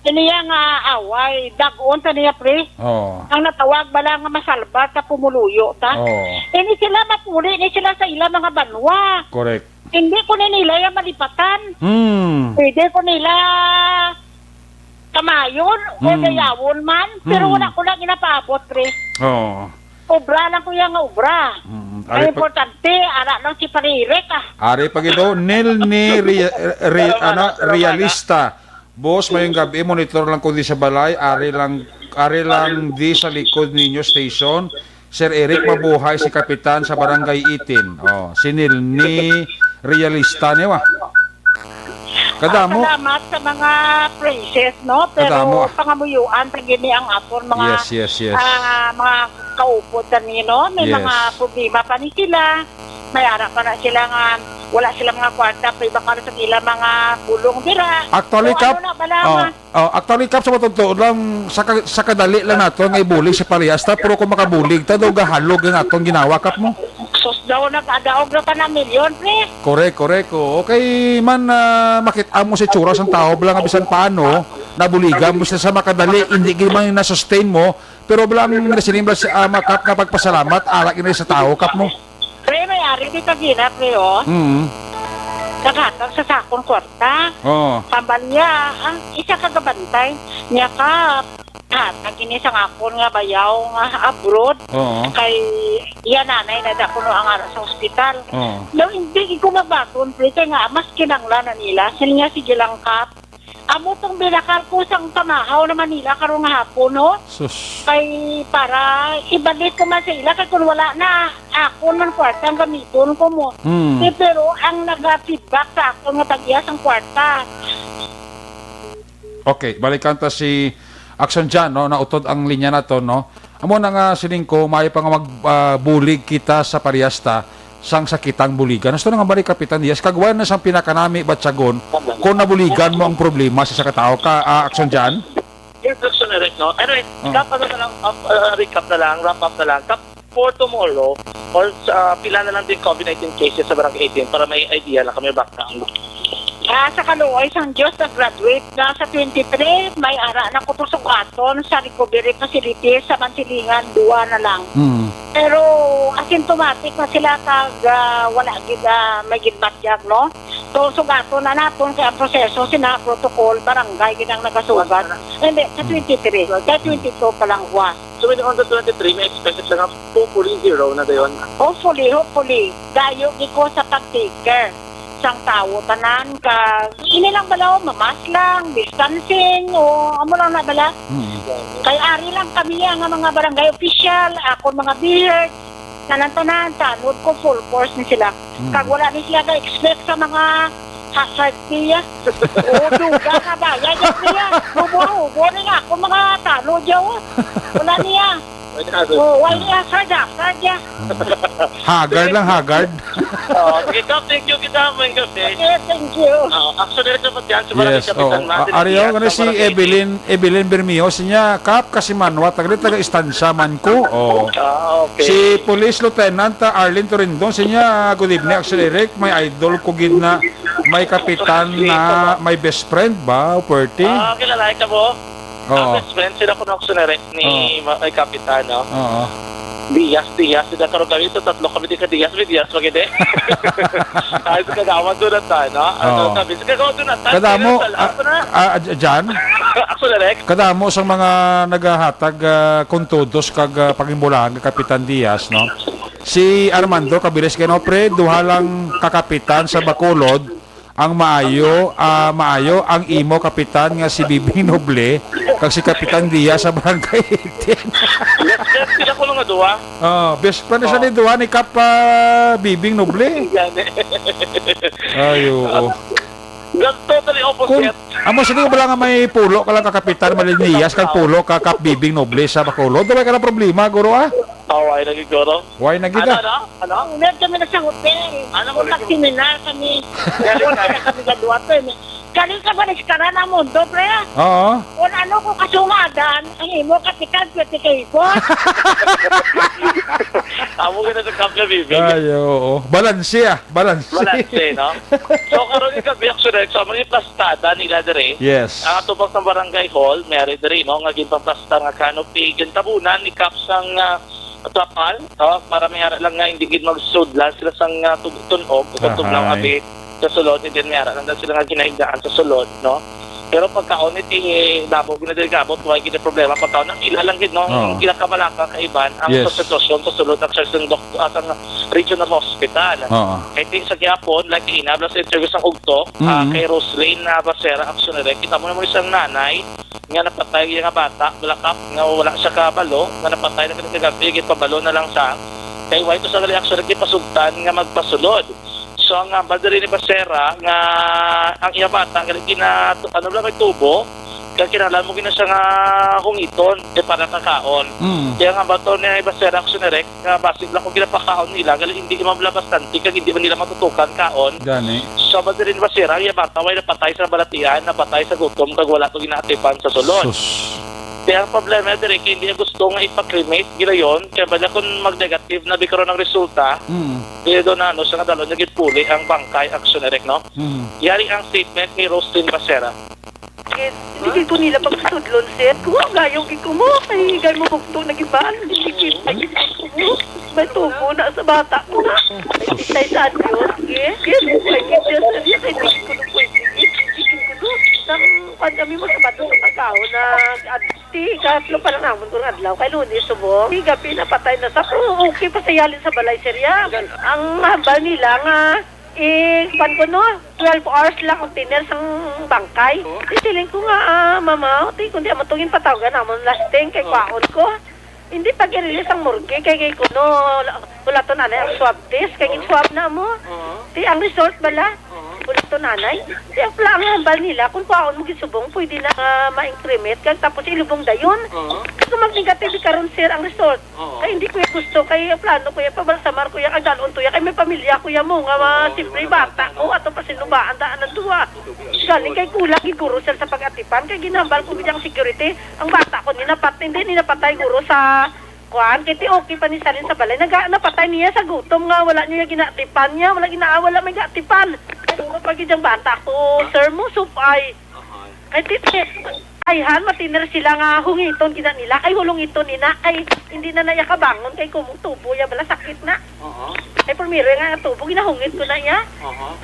iniya nga away, dagon ta niya pre. Oh. Ang natawag bala nga masalbat sa pumuluyo ta. Oh. Ini sila mapuli, ini sila sa ila mga banwa. Correct. Hindi ko ni nila yung malipatan. Pwede ko nila kamayon o dayawon man, pero wala ko lang ginapabot pre. Oh. Obra lang ko yung obra. Ang Ari pag importante, ara lang si Parirek Ari pagito nil ni realista. Boss, mayong gabi monitor lang ko di sa balay, ari lang di sa likod ninyo station. Sir Eric mabuhay si kapitan sa barangay Itin. Oh, sinil ni realista niya. Kadamo. Salamat sa mga praises, no? Pero Kadamo. pangamuyuan, pagini ang aton mga Yes. mga kaupod kani, no? May Yes. mga problema pa ni sila. May ara pa na sila nga, wala sila mga kwarta, pero baka na sa nila mga bulong dira. Actually, O, Kap, ano na, bala nga. actually, Kap, sa matutoo lang, sa kadali lang nato, nga ibulig si Pariasta, pero kung makabulig, ta daw gahalog ang atong ginawa, Kap mo. Sus daw, nag-adaog na pa na milyon, pre. Correct. Okay, man, makita mo si Chura ang tao, bilang abisan paano, nabuligan mo siya sa makadali, hindi man na-sustain mo, pero bilang nasinimba si Kap na pagpasalamat, alak ina sa tao, Kap mo. Pre, may ari di kagina, pre, oh. Naghatag sa sakong kwarta. Oh. Pambal niya, ang isa kagabantay niya ka nagini sa ngapon nga bayaw nga abroad. Oo. Kay iya nanay na dakuno ang ara sa ospital. Oo. Daw hindi ko magbaton, pre, kaya nga mas kinanglan na nila. Sila nga sige lang Kap. Amo tong binakal ko sang tamahaw na Manila karong hapon, no? Sus. Kay para ibalik ko man sa ila kay kung wala na ako man kwarta ang gamiton ko mo. Pero ang nag-feedback sa ako nga tag-iya sang kwarta. Okay, balikan ta si Action dyan, no? Nautod ang linya na to, no? Amo na nga sining ko, may pa nga magbulig kita sa Pariasta sang sakitang buligan. Gusto na nga balik Kapitan Diaz, kagawa na sang pinakanami batsagon kung nabuligan mo ang problema sa katao ka, Action dyan? Yes, Action Eric, no? Anyway, dapat na lang, recap na lang, wrap up na lang. For tomorrow, or pila na lang din COVID-19 cases sa barangay 18 para may idea lang kami background. Sa kaluoy sang Diyos nag-graduate na sa 23, may ara na ko sugaton sa recovery facility sa Mansilingan, 2 na lang. Pero asymptomatic na sila kag wala gid may gidbatyag, no? So sugaton na naton kay ang proseso sina protocol barangay gid ang nagasugat. Hindi sa 23, sa 22 pa lang was. So when on the 23, may expected lang hopefully zero na dayon. Hopefully, dayo gi ko sa pag-take care sang tao tanan ka inilang bala o mamas lang distancing o amo lang na bala kay ari lang kami ang mga barangay official ako mga beard Nanantanan, tanod ko full force ni sila. Kag wala ni sila na-expect sa mga hazard niya. Oo, duga ka ba? Yan niya. Ubo na nga ako mga tanod yaw. Wala niya. Wala niya, hazard niya. Haggard lang, haggard. Sige, Kap, thank you kita mo yung gabi. Okay, thank you. Actually, ito pa dyan. Sumarang Yes, kapitan natin. Ariyo, ano si Evelyn Bermio, siya, Kap, kasi manwa, taga-istansya man ko. Oh. Okay. Si Police Lieutenant Arlene Torindon, siya, good evening, actually, Rick, may idol ko gid na may kapitan na may best friend ba, Puerti? Kilala ka mo? Oo. Best friend sila ko na ni may kapitan, no? Oo. Diaz, sila karoon kami ito, tatlo kami di ka Diaz, wag hindi. Tayo sa kagawan doon na tayo, no? Ano Oo. sabi, sa kagawan doon na tayo. Kadamo, Jan, Actually, Rex, kadamo sa mga naghahatag kuntudos kag pagimbulahan kag Kapitan Diaz, no? Si Armando Cabilis Kenopre, duha lang kakapitan sa Bacolod, ang maayo ang imo kapitan nga si Bibing Noble kag si Kapitan Diaz sa Barangay 18. let's sila ko nga duwa. Best friend na siya ni duha ni Kap Bibing Noble. Yan Ayo. Totally Kung opposite. amo sige ba lang nga may pulo ka lang kakapitan Malinias kag pulo ka Kap Bibing Noble sa Bacolod, dili ka na problema guro Away, nagigoro. Why nagida? Ano? Ulit kami na sa hotel. Ano mo seminar kami. Kami gadwa to. Galing ka ba nagkara na mundo, pre? Oo. Kung ano ko kasumadan, ang imo kapitan, pwede kayo po. Amo ka na sa Kamp Bibi. Ay, oo. Balanse, Balanse, no? So, karoon yung kabiyak sa mga plastada nila dere. Yes. Ang atubang sa barangay hall, mayroon dere, no? Nga ginpaplasta nga canopy, gintabunan ni Kapsang tapal, para may lang nga hindi gid magsudlan sila sang tunog, kutub lang abi sa sulod, hindi may lang sila nga ginahigaan sa sulod, no? Pero pagkaon iti dabo ginadilgabot, wala gid problema pagkaon ang ilalang gid, no? Ila kamalaka kaiban ang sitwasyon sa sulod at sa doktor at ang regional hospital. Kaya sa Gyapon, lagi inabla sa interview sang ugto, kay Roslyn na Basera Actionere, kita mo naman isang nanay nga napatay nga bata, balakap, nga wala siya kabalo, nga napatay na kinagagabi, pabalo na lang siya. Kaya wala ito sa reaksyon, nagkipasugtan nga magpasulod. So, ang badari ni Basera, nga ang iya bata, nga ano lang may tubo, kaya kinalan mo gina siya nga hungiton, para kakaon. Kaya nga bato ni Basera Actionerek, nga basit lang kung ginapakaon nila, galing hindi mablabas tanti, kaya hindi man nila matutukan kaon. Gani. So, badari ni Basera, ang iya bata, may napatay sa balatian, napatay sa gutom, kag wala ito ginatipan sa sulod. Kaya ang problema dire kaya hindi niya gusto nga ipakremate gila yon, kaya bala kung mag-negative na bikaroon ng resulta, kaya doon na sa kadalo naging puli ang bangkay Actionerek, no? Yari ang statement ni Roslyn Basera. Hindi ko nila pagsudlon, sir. Kung gayong ikumo, ay gay mo bugto na giban. Hindi ko may tubo na sa bata ko na. Ay, sa Diyos, yes. Ay, Diyos, ay, kami mo sa bato sa pagkao na adti, kaslo pa lang naman kung adlaw kay Lunes subo. Di gabi na patay na sa okay pa sa yalin sa balay serya. Ang hambal nila nga pan ko no, 12 hours lang ang tiner sang bangkay. Isiling ko nga, mama, kundi amatungin patawagan namon lasting kay kwaon ko. Hindi pag-release ang morgue kay kuno wala to nanay ang swab test kay swab na mo. Ti ang result bala. Wala to nanay. Di ang lang hambal nila kung kwaon mo gisubong pwede na ma-increment kag tapos ilubong dayon. Kasi mag-negative karon sir ang result. Kay hindi ko gusto kay plano ko ya pabalsamar ko ya kag dalon to ya kay may pamilya ko ya mo nga siyempre bata ko ato pa sinubaan daan ang duwa. Galing kay kulang guro sir sa pag-atipan kay ginambal ko bidang security ang bata ko hindi ninapatay guro sa kuan kiti okay pa ni salin sa balay napatay niya sa gutom nga wala niya ginatipan niya wala may gatipan siguro pag idang bata ko sir mo supay ay titi ayhan matiner sila nga hungiton gina nila kay hulong ito nina kay hindi na naya kabangon kay kumutubo ya bala sakit na ay primero nga tubo ginahungit ko na ya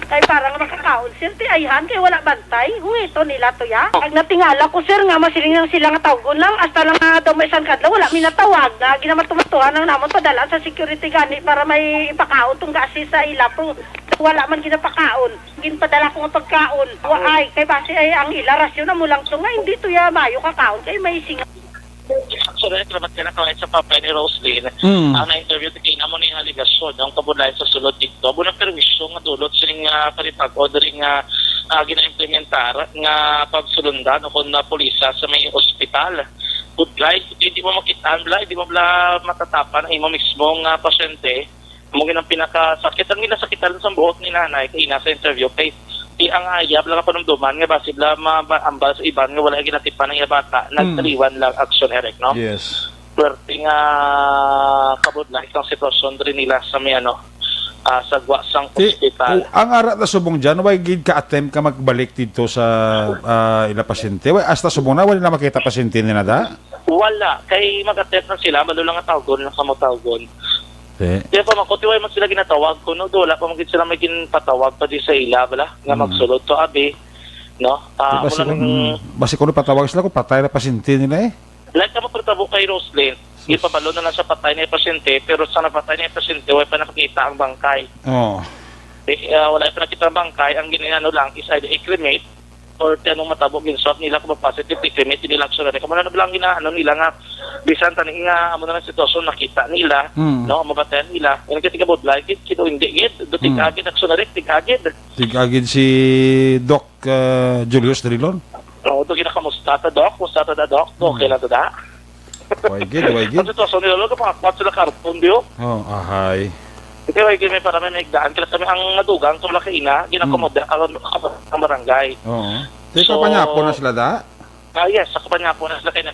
kay para nga makakaon sir ti ayhan kay wala bantay hungiton nila to ya ag natingala ko sir nga masiling lang sila nga tawgon lang hasta lang nga daw may isang kadlaw wala minatawag na ginamatumutuhan ang namon padala sa security gani para may ipakaon tong gasi sa ila pro wala man ginapakaon ginpadala ko nga pagkaon ay kay base ay ang ila rasyon na mo lang to nga hindi to ya mayo kakaon kay may singa So, reklamat ka na kahit sa papay ni Roslyn, ang na-interview ti kina mo ni haligasyon, ang kabulay sa sulod dito, bunang perwisyo nga dulot sining paripag-o rin nga gina-implementar nga pagsulundan o kung na pulisa sa may ospital. Good guys, hindi mo makitaan, hindi mo matatapan ang imo mismong pasyente. Mungkin ang pinakasakit, ang ginasakitan sa buhok ni nanay kay nasa interview kay ang ayab lang panumduman nga basi bla ambas iban nga wala ginatipan ng bata nagtaliwan lang action erek no. Yes. Swerte nga kabudlay kang sitwasyon rin nila sa may sa Guasang Hospital. Ang ara na subong dyan, why gid ka attempt ka magbalik dito sa ila pasyente? Why hasta subong na wala na makita pasyente ni nada? Wala kay mag-attempt na sila malo lang nga tawgon na kamotawgon. Kaya pa makutiway man sila ginatawag ko, no? Wala pa magiging sila may ginpatawag pa di sa ila, bala? Nga magsulod to, abi. No? Basi kung patawag sila, kung patay na pasyente nila eh. Like ka magpatabo kay Roslyn, ipapalo na lang sa patay na yung pasyente, pero sa napatay na yung pasyente, wala pa nakakita ang bangkay. Oo. Wala pa nakita ang bangkay, ang ginano lang is either i-cremate, or tanong matabo ginsot nila kung positive i-cremate nila action na kung ano lang ginaano nila nga bisan tani nga amo na sitwasyon nakita nila no mabatayan nila yung kitiga bodlay kito hindi gid do tigagid action na tigagid si Doc Julius Drilon. Do kinakamusta ta Doc okay lang to da. Why gid ang sitwasyon nila lo pa sila karton dio. Ahay. Ito ay may para may nagdaan kaya kami ang nadugang sa Malakaina ginakomoda ang barangay. Oo. Teka pa niya po na sila da? Yes, sa kapanya po na sila kayo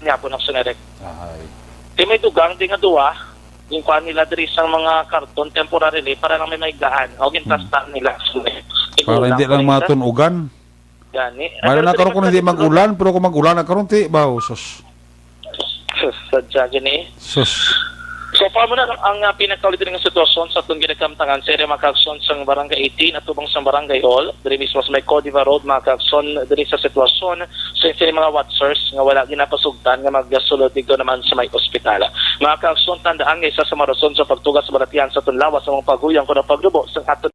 niya po na sunerek. Ahay. Di may dugang, di nga duwa, yung kuha nila diri sa mga karton temporarily para lang may maigdaan. O gintasta nila. Para hindi lang matunugan. Gani. Mara na karon kung hindi mag-ulan, pero kung mag-ulan na karon ti bawo sus. Sadya gani. Sus. So, paano na ang pinakaulit ng sitwasyon sa itong ginakamtangan sa area Makakson sa Barangay 18 at tubang sa Barangay Hall. Dari mismo sa may Codiva Road, Makakson, dari sa sitwasyon. So, yung mga watchers nga wala ginapasugtan nga magsulod dito naman sa may ospital. Makakson, tandaan nga isa sa marason sa pagtugas sa balatian sa tunlawas sa mga paguyang ko na paglubo sa aton.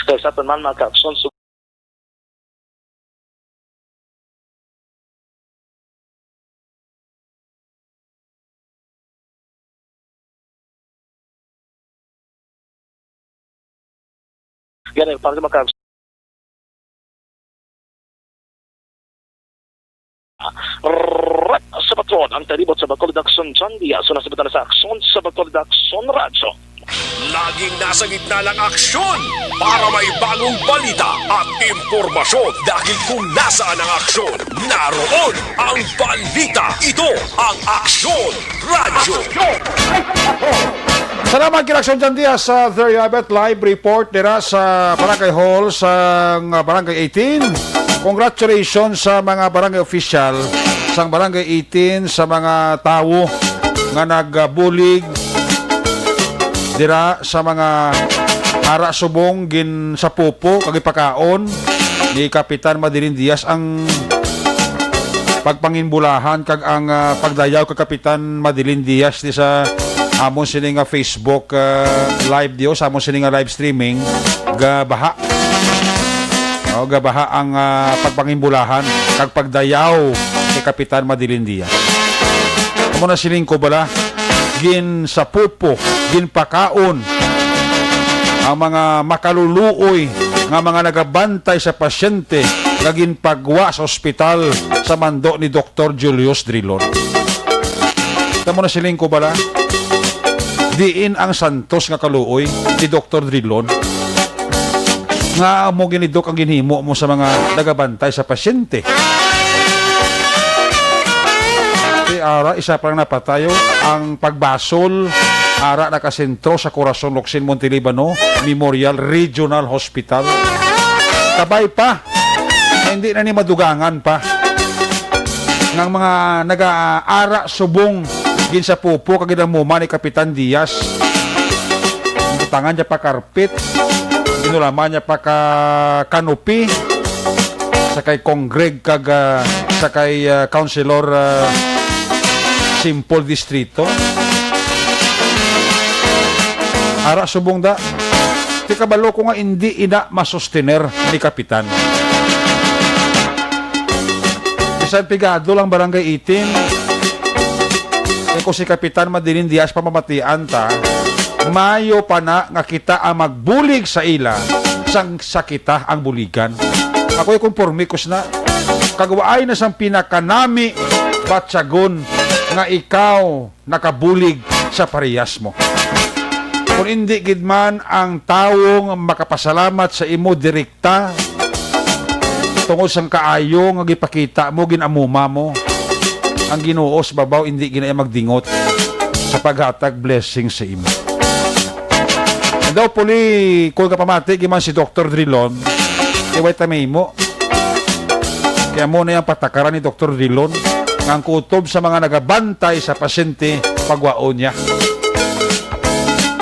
Dahil sa aton man mga ka-aksyon, ganun, para mga sa patron, ang talibot sa Bacolod Aksyon John Diaz, so nasa sa aksyon sa Bacolod Aksyon Radyo. Laging nasa gitna ng aksyon para may bagong balita at impormasyon dahil kung nasaan ang aksyon, naroon ang balita. Ito ang Aksyon Radyo. Salamat kinaksyon dyan diya sa The Yabet Live Report nila sa Barangay Hall sa Barangay 18. Congratulations sa mga barangay official sa Barangay 18 sa mga tao nga nagbulig dira sa mga ara subong gin sa pupo kag ipakaon ni Kapitan Madeline Diaz ang pagpanginbulahan kag ang pagdayaw kag Kapitan Madeline Diaz di sa amon sini nga Facebook live dio sa amon sini nga live streaming gabaha gabaha ang pagpanginbulahan kag pagdayaw ni Kapitan Madeline Diaz. Amo na siling ko bala gin sa pupo, gin pakaon ang mga makaluluoy nga mga nagabantay sa pasyente nga gin pagwa sa ospital sa mando ni Dr. Julius Drilon. Tamo na siling ko bala diin ang santos nga kaluoy ni Dr. Drilon nga mo ginidok ang ginhimo mo sa mga nagabantay sa pasyente. Ara isa pa lang napatayo ang pagbasol ara nakasentro sa Corazon Locsin Montelibano Memorial Regional Hospital. Kabay pa hindi na ni madugangan pa ng mga nag-aara subong Gin sa pupo kag ginamuma ni Kapitan Diaz. Tangan niya pa karpet. Ginulaman niya pa ka kanopi. Sakay kongreg kag sakay councilor Simple Distrito. Ara subong da. Ti kabalo ko nga hindi ina masustener ni Kapitan. Bisan pigado lang barangay 18. Kung si Kapitan Madeline Diaz pamamatian ta, mayo pa na nga kita ang magbulig sa ila sang sakita ang buligan. Ako'y kumpormikos na kagawaay na sang pinakanami batsagon nga ikaw nakabulig sa parehas mo. Kung hindi gid man ang tawong makapasalamat sa imo direkta tungod sang kaayo nga gipakita mo ginamuma mo, ang Ginoo sa babaw hindi ginaya magdingot sa paghatag blessing sa imo. Daw puli kung kapamati giman si Dr. Drilon iway tamay mo. Kaya mo na yung patakaran ni Dr. Drilon ang kutob sa mga nagabantay sa pasyente pagwaon niya.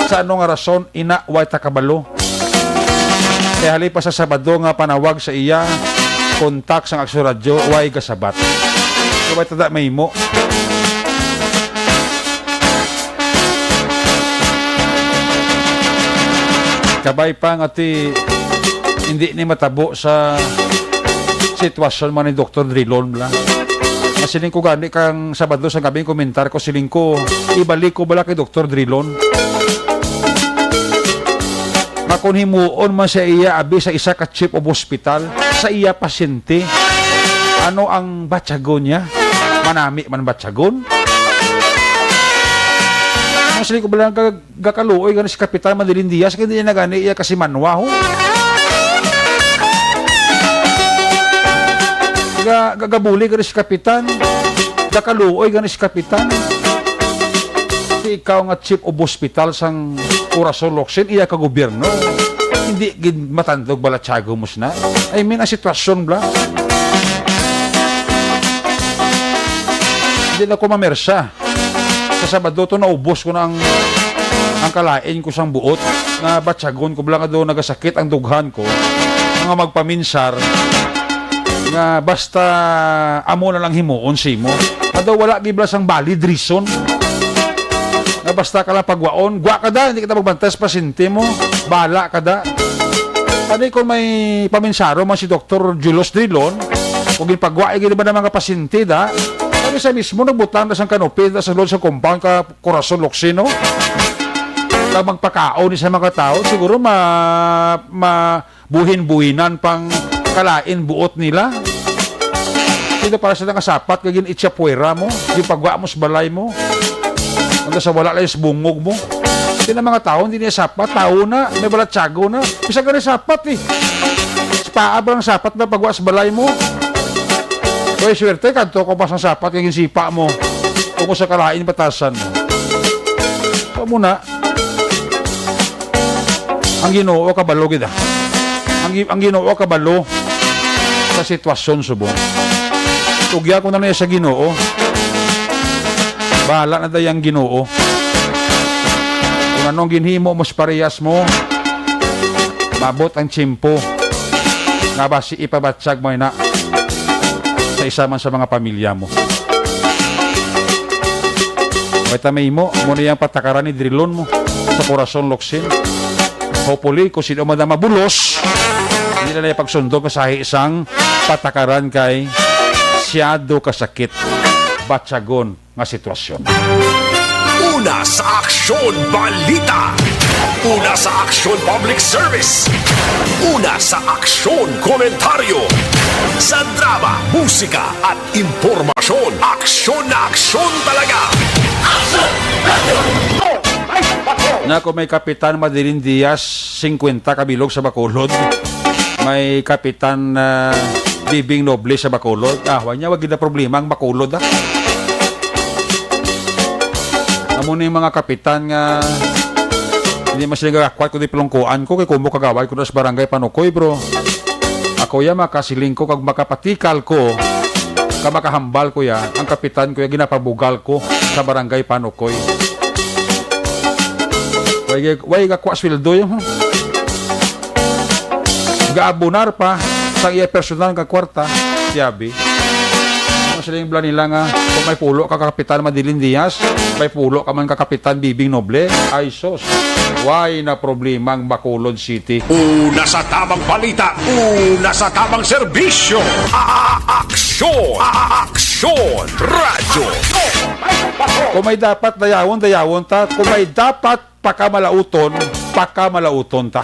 Sa anong rason ina way takabalo. Kaya halipas sa Sabado nga panawag sa iya kontak sang Aksyon Radyo way kasabat. Iway tada may mo. Kabay pa nga ti hindi ni matabo sa sitwasyon man ni Dr. Drilon lang. Masiling ko gani kang Sabado sa gabing komentar ko siling ko ibalik ko bala kay Dr. Drilon. Makon himuon man sa iya abi sa isa ka chief of hospital sa iya pasyente. Ano ang batsagon niya? Manami man batsagon? Masiling ko bala gakaluoy gani si Kapitan Madeline Diaz kaya hindi niya nagani iya kasi manwa ho. Gagabuli gani si Kapitan, gakaluoy gani si Kapitan. Ikaw nga chief of hospital sang Corazon Locsin, iya ka gobyerno. Hindi gid matandog balatsago mo na. I mean, ang sitwasyon bla. Hindi na ko mamersa. Sa Sabado to naubos ko na ang kalain ko sang buot na batsagon ko bla nga do nagasakit ang dughan ko. Nga magpaminsar nga basta amo na lang himuon si mo. Adaw wala gibla sang valid reason. Nga basta ka lang pagwaon, gwa ka da, hindi kita magbantay sa pasyente mo. Bala ka da. Pwede kung may paminsaro man si Dr. Julius Drilon, kung ginpagwa, gini ba naman ka pasyente da, pwede sa mismo nagbutang na sang kanopin sa loob sa compound ka Corazon Locsin, no? Kag magpakaon ni sa mga tao, siguro buhin-buhinan pang kalain buot nila. Dito para sa nakasapat kagin itsapuera mo, yung pagwa mo sa balay mo. Hanggang sa wala lang yung bungog mo. Hindi na mga tao, hindi niya sapat. Tao na, may balatsago na. Bisa ka rin sapat eh. Paaba lang sapat na pagwa sa balay mo. Kaya swerte, kanto ko pa sa sapat kagin sipa mo. Kung sa kalain patasan mo. So muna, ang Ginoo kabalo kita. Ang Ginoo kabalo sa sitwasyon subong. Tugya ko na niya sa Ginoo. Bahala na dayang Ginoo. Kung anong ginhimo mo sa parehas mo, mabot ang tsimpo. Nga ba si ipabatsag mo na sa isa man sa mga pamilya mo. Wait may mo, muna yung patakaran ni Drilon mo sa Corazon Locsin. Hopefully, kung sino man na mabulos, hindi na ipagsundo ka sa isang patakaran kay siyado kasakit batsagon nga sitwasyon. Una sa Aksyon Balita. Una sa Aksyon Public Service. Una sa Aksyon Komentaryo. Sa drama, musika at impormasyon. Aksyon na aksyon talaga. Aksyon! Na kung may Kapitan Madeline Diaz, 50 kabilog sa Bacolod. May Kapitan Bibing Noble sa Bacolod. Wag niya, wag na problema ang Bacolod. Amo na yung mga kapitan nga hindi mas nagakakwat ko di pelongkoan ko kay kumbo kagaway ko na sa barangay Panukoy bro. Ako ya makasiling ko kag makapatikal ko Nga makahambal ko yan, ang kapitan ko yan, ginapabugal ko sa barangay Panukoy. Way ga kwa sweldo yung gaabunar pa sa iya personal nga kwarta, siyabi. Ano sila yung nila nga, kung may pulo ka kapitan Madilim Diaz, may pulo ka man kapitan Bibing Noble, ay sos. Why na problema ang Bacolod City? Una sa tamang balita, una sa tamang serbisyo. Aksyon! Aksyon! Radyo! Kung may dapat dayawon ta. Kung may dapat pakamalauton ta.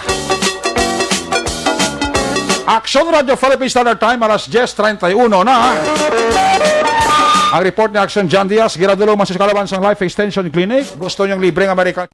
Action Radio Philippine Standard Time, alas 10:31 na. Ang report ni Action John Diaz, giradulong man sa Kalabansang Life Extension Clinic. Gusto niyong libreng American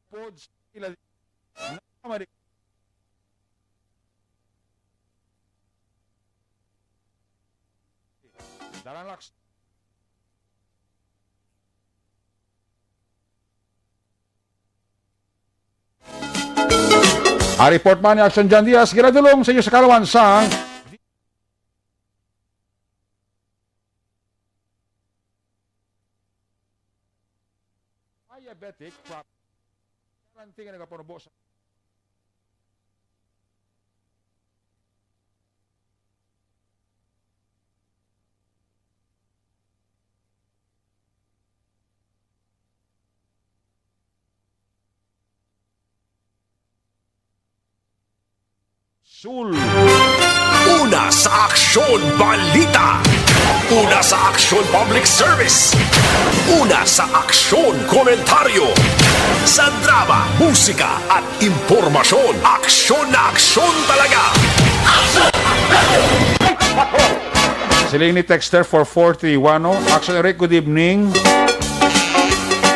Pods ila Amerika. Dalan laks. A report man ni Action John Diaz, giradulong sa inyo sa Kalawansang diabetic prop. Karanting na nagapunubo sa Sul. Una sa Aksyon Balita. Una sa Aksyon Public Service. Una sa Aksyon Komentaryo. Sa drama, musika at impormasyon. Aksyon na aksyon talaga. Siling ni Texter for 431. Action Eric, good evening.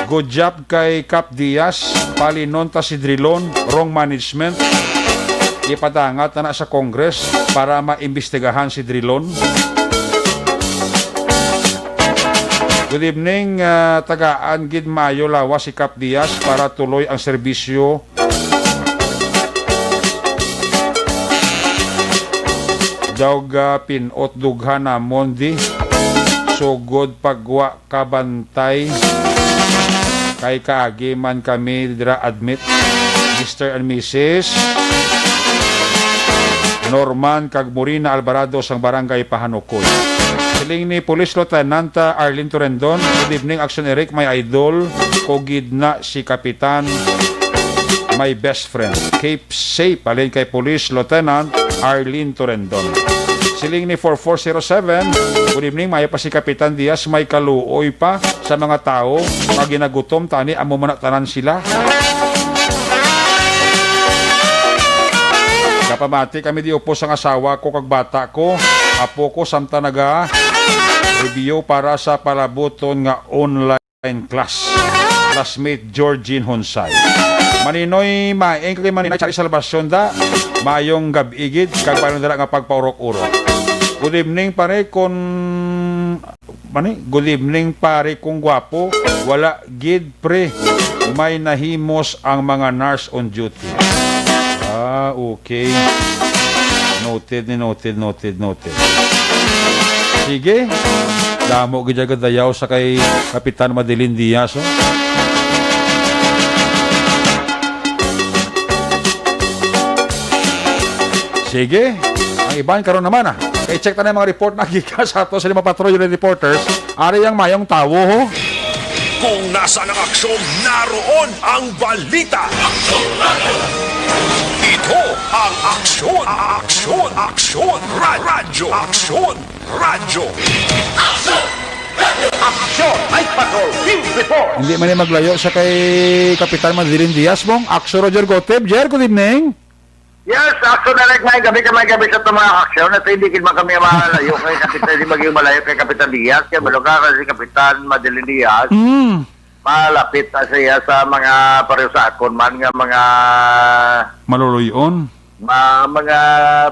Good job kay Cap Diaz. Palinonta si Drilon. Wrong management. Ipadangat na sa Congress para maimbestigahan si Drilon. Good evening, tagaan gid Mayo lawas si Cap Diaz para tuloy ang serbisyo dawga pinot dughan na mondi sugod pagwa kabantay kay kaagi man kami dira admit Mr. and Mrs. Norman Kagmurina Alvarado sang barangay Pahanukoy. Siling ni Police Lieutenant Arlene Torendon. Good evening, Action Eric, my idol. Kogid na si Kapitan, my best friend. Keep safe. Alin kay Police Lieutenant Arlene Torendon. Siling ni 4407. Good evening, maya pa si Kapitan Diaz. May kaluoy pa sa mga tao. Pag ginagutom, tani, amo manatanan sila. Kapamati kami di upo sa asawa ko kag bata ko. Apo ko samta naga review para sa palabuton nga online class. Classmate Georgine Honsay. Maninoy maeng kay Maninoy sa salbasyon da. Mayong gabigid kag paano dala nga pagpaurok-urok. Good evening pare kon good evening pare kung gwapo. Wala gid pre. May nahimos ang mga nurse on duty. Ah, okay. Noted. Sige. Damo gid dayaw sa kay Kapitan Madilim Diaz. Oh. Sige. Ang iban karon naman ah. I-check na yung mga report na gikas sa ato sa lima patrol unit reporters. Ari ang mayong tawo ho. Kung nasa ng aksyon, naroon ang balita. Ito ang aksyon, radyo, aksyon, radyo. Hindi man yung maglayo sa kay Kapitan Madirin Diaz mong Aksyon Roger Goteb. Jer, good evening. Yes, action na like may gabi sa itong mga aksyon at hindi man kami malayo kay Kapitan, hindi maging malayo kay Kapitan Diaz, kaya malugar si Kapitan Madeline Diaz, malapit na siya sa mga pareho sa akon man nga mga Maluluyon. mga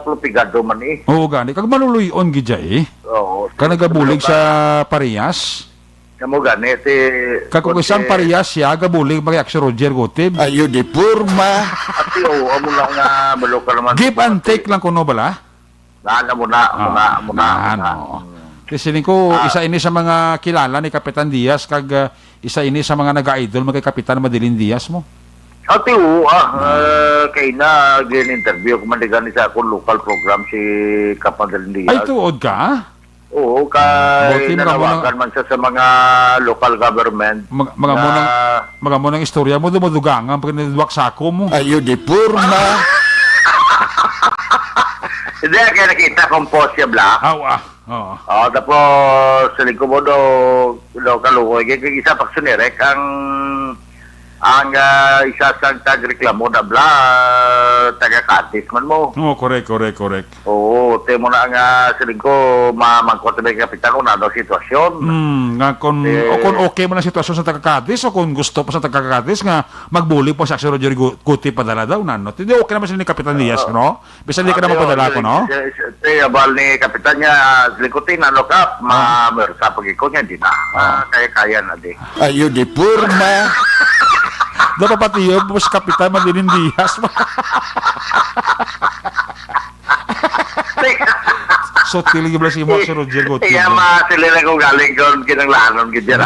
plupigado man eh. Oo, gani. Kag maluluyon gidya eh. Oo. Ka nagabulig sa Parehas. Kamo ganit eh. Kag kung isang Parehas siya, gabulig mag Aksyon Roger Goteb. Ayo di purma. Ati oo, amo lang nga malukar naman. Give and take lang kuno bala. Nana muna. Kasi ko, isa ini sa mga kilala ni Kapitan Diaz, kag isa ini sa mga nag-idol mga kay Kapitan Madirin Diaz mo. Ati oo, kay na gin-interview ko man ni sa akong local program si Kapitan Diaz. Ay, tuod ka? Oo, kay nanawagan man siya sa mga local government. Mga mo ng istorya mo, dumadugangan pag niduwak sako mo. Ayo di purma. Hindi, kaya nakita kong post siya bla. Oo. Tapos, sa lingko mo local lukoy. Kaya isa paksunirek ang isa sa tagreklamo na bla, taga-katis man mo. Oo, correct. Oo, tayo mo na nga siling ko, mamangkot na yung kapitan kung ano sitwasyon. Nga kung okay mo na sitwasyon sa taga-Cadiz o kung gusto pa sa taga-Cadiz nga magbuli po sa Aksyon Roger Goteb padala daw na, no? Hindi okay naman sila ni Kapitan Diaz, no? Bisa hindi ka naman padala ko, no? Abal ni kapitan niya, siling ko tinano ka, mamersa pag-ikot niya, hindi na. Kaya na di. Ayo di purma. Dapat pati yun, mas Kapitan Madirin Diaz. So, tilig yung si Aksyon Roger Goteb. Iya, sila ko galing ko, kinanglanon, ganyan.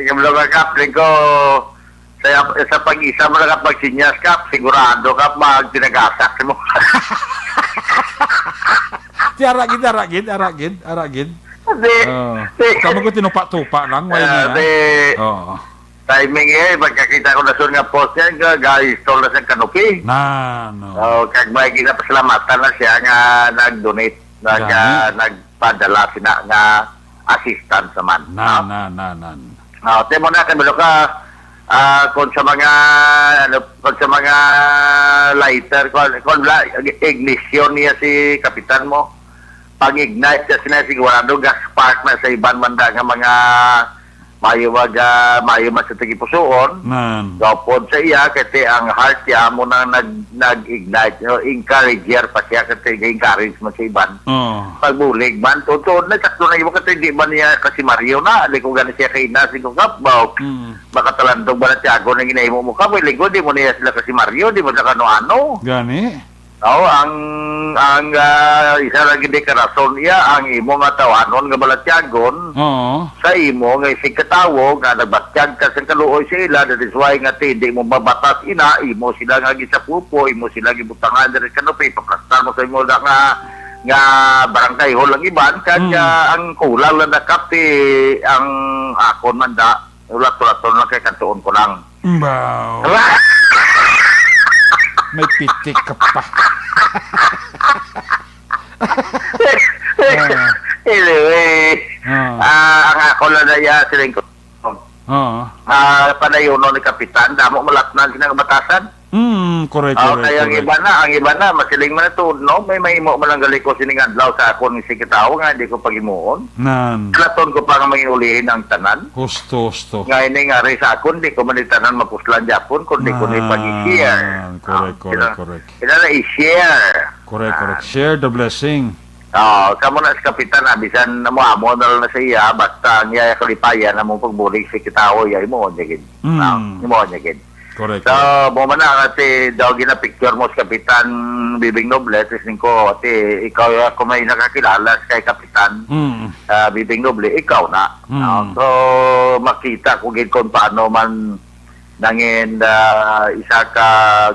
Yung mga kapling ko, sa pag-isa mo na kapag sinyas kap, sigurado kap, magtinagasak mo. Aragin. Kamu ko tinupa-tupa lang. Timing pagkakita ko na sun nga post yan, guys, tol na sa kanupi. Kag may ginapasalamatan na siya nga nag-donate, nagpadala sina nga assistance naman. Temo na, kamilo ka, kung sa mga lighter, kung ignition niya si kapitan mo, pag-ignite siya sigurado, gas spark na sa ibang banda nga mga mayo man sa tagipusoon. Gapon sa iya, kasi ang heart niya mo na nag-ignite, encourager pa siya, kasi encourage man sa iban. Pagbulig man, totoo na, sakto na iba kasi di man niya kasi Mario na, di ko gano'n siya kay Nasi kong kapaw. Baka talandog ba na Tiago na ginahimo mo ka, may linggo, di mo niya sila kasi Mario, di mo na kano-ano. Gani? Oo, ang isa lagi di karason iya, ang imo nga tawanon nga balatyagon, sa imo nga isig katawo, nga nagbatyag ka sa kaluoy sila, that is why nga hindi mo mabatas ina, imo sila nga gisapupo, imo sila gibutangan dari kanupi, paplastar mo sa imo nga barangay hol ang iban, kanya ang kulang lang nakapti, ang akon man da, ulat-ulaton lang kay kantuon ko lang. Wow. May pitik ka pa. Anyway, ang ako lang na yan, siling ko. Panayuno ni Kapitan, damo malatnan sinang Correct. Kaya ang iba na, masiling man ito, no? May mahimo man lang gali ko sining adlaw sa ako ng sikitaw nga, hindi ko pagimuon. Platon ko pa nga manginulihin ang tanan. Husto. Ngayon nga rin sa ako, hindi ko man tanan mapuslan Japon, kundi ko na pag-i-share. Correct. Ina na i-share. Correct. Share the blessing. Kamo na sa kapitan, bisan na mo amo na sa iya, basta ang iya kalipayan na mong pagbulig sa kitawo, iya mo nyagin. Imo nyagin. Correct. So, mo man na ati daw gina-picture mo sa Kapitan Bibing Noble, testing ko, ati ikaw kung may nakakilala kay Kapitan Bibing Noble, ikaw na. So, makita ko gid kung paano man nangin isa ka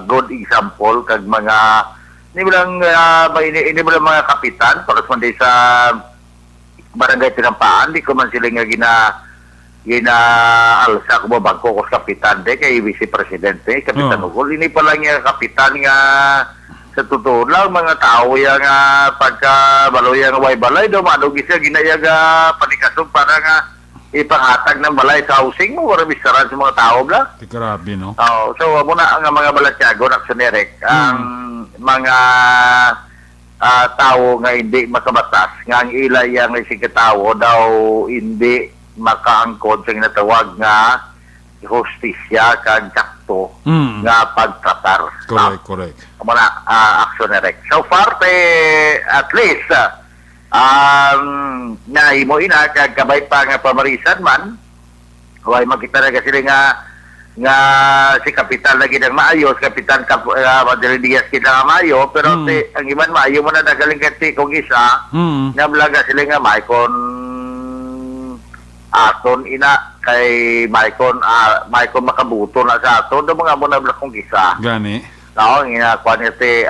good example kag mga Hindi mo lang, hindi mo lang mga kapitan, para sa barangay Tinampaan, di ko man sila nga alsa ko ba bangko ko kapitan de kay vice presidente kapitan ugol ini pa lang nga kapitan nga sa totoo lang mga tao yang pagka baloy nga way balay do madog siya ginayaga panikasog para nga ipanghatag ng balay sa housing mo wala bisaran sa mga tao bla. Grabe no. So muna ang mga balatyago naksunerek ang mga tao nga hindi makabatas nga ang ilay yang isikatawo daw hindi makaangkod sa ginatawag nga hostisya kag sakto nga pagtratar. Correct. Muna action erect. So far at least naimo ina kag kabay pa nga pamarisan man way makita na kasi nga si kapitan lagi ng maayo, si kapitan Madrid Diaz kita nga maayo, pero ang iman maayo mo na nagaling kasi kung isa nga blaga sila nga maikon aton ina kay Maicon makabuto na sa aton do mga mo na blakong isa gani ina kuan ite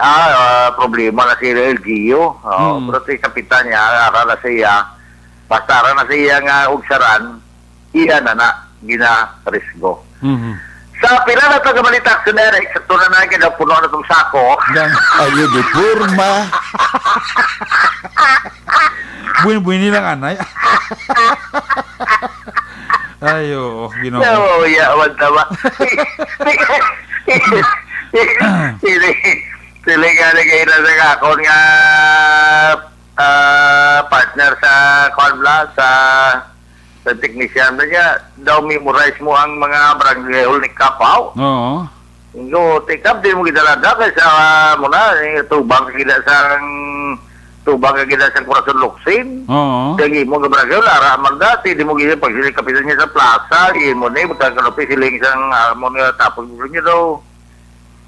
problema na si Elgio pero si kapitan niya ara na siya basta ara na siya nga ugsaran iya na gina risgo sa pila na ito kabalita sunere eksakto na nakin na puno na itong sako Ayo di purma. buin lang anay. Ayo, Ginoo. No, yawan tama. Sili nga nagay na sa kakon nga partner sa Conbla sa technician na niya. Daw memorize mo ang mga barangay hall ni Kapaw. Oo. Ingo, take up, di mo gidalaga kasi muna, tubang kita sa Corazon Luksin. Oo. Kaya mo nga barangay, lara man dati, di mo gina pag sila kapitan niya sa plaza, di mo na, magkakalupi sila isang mo nga tapos niya daw.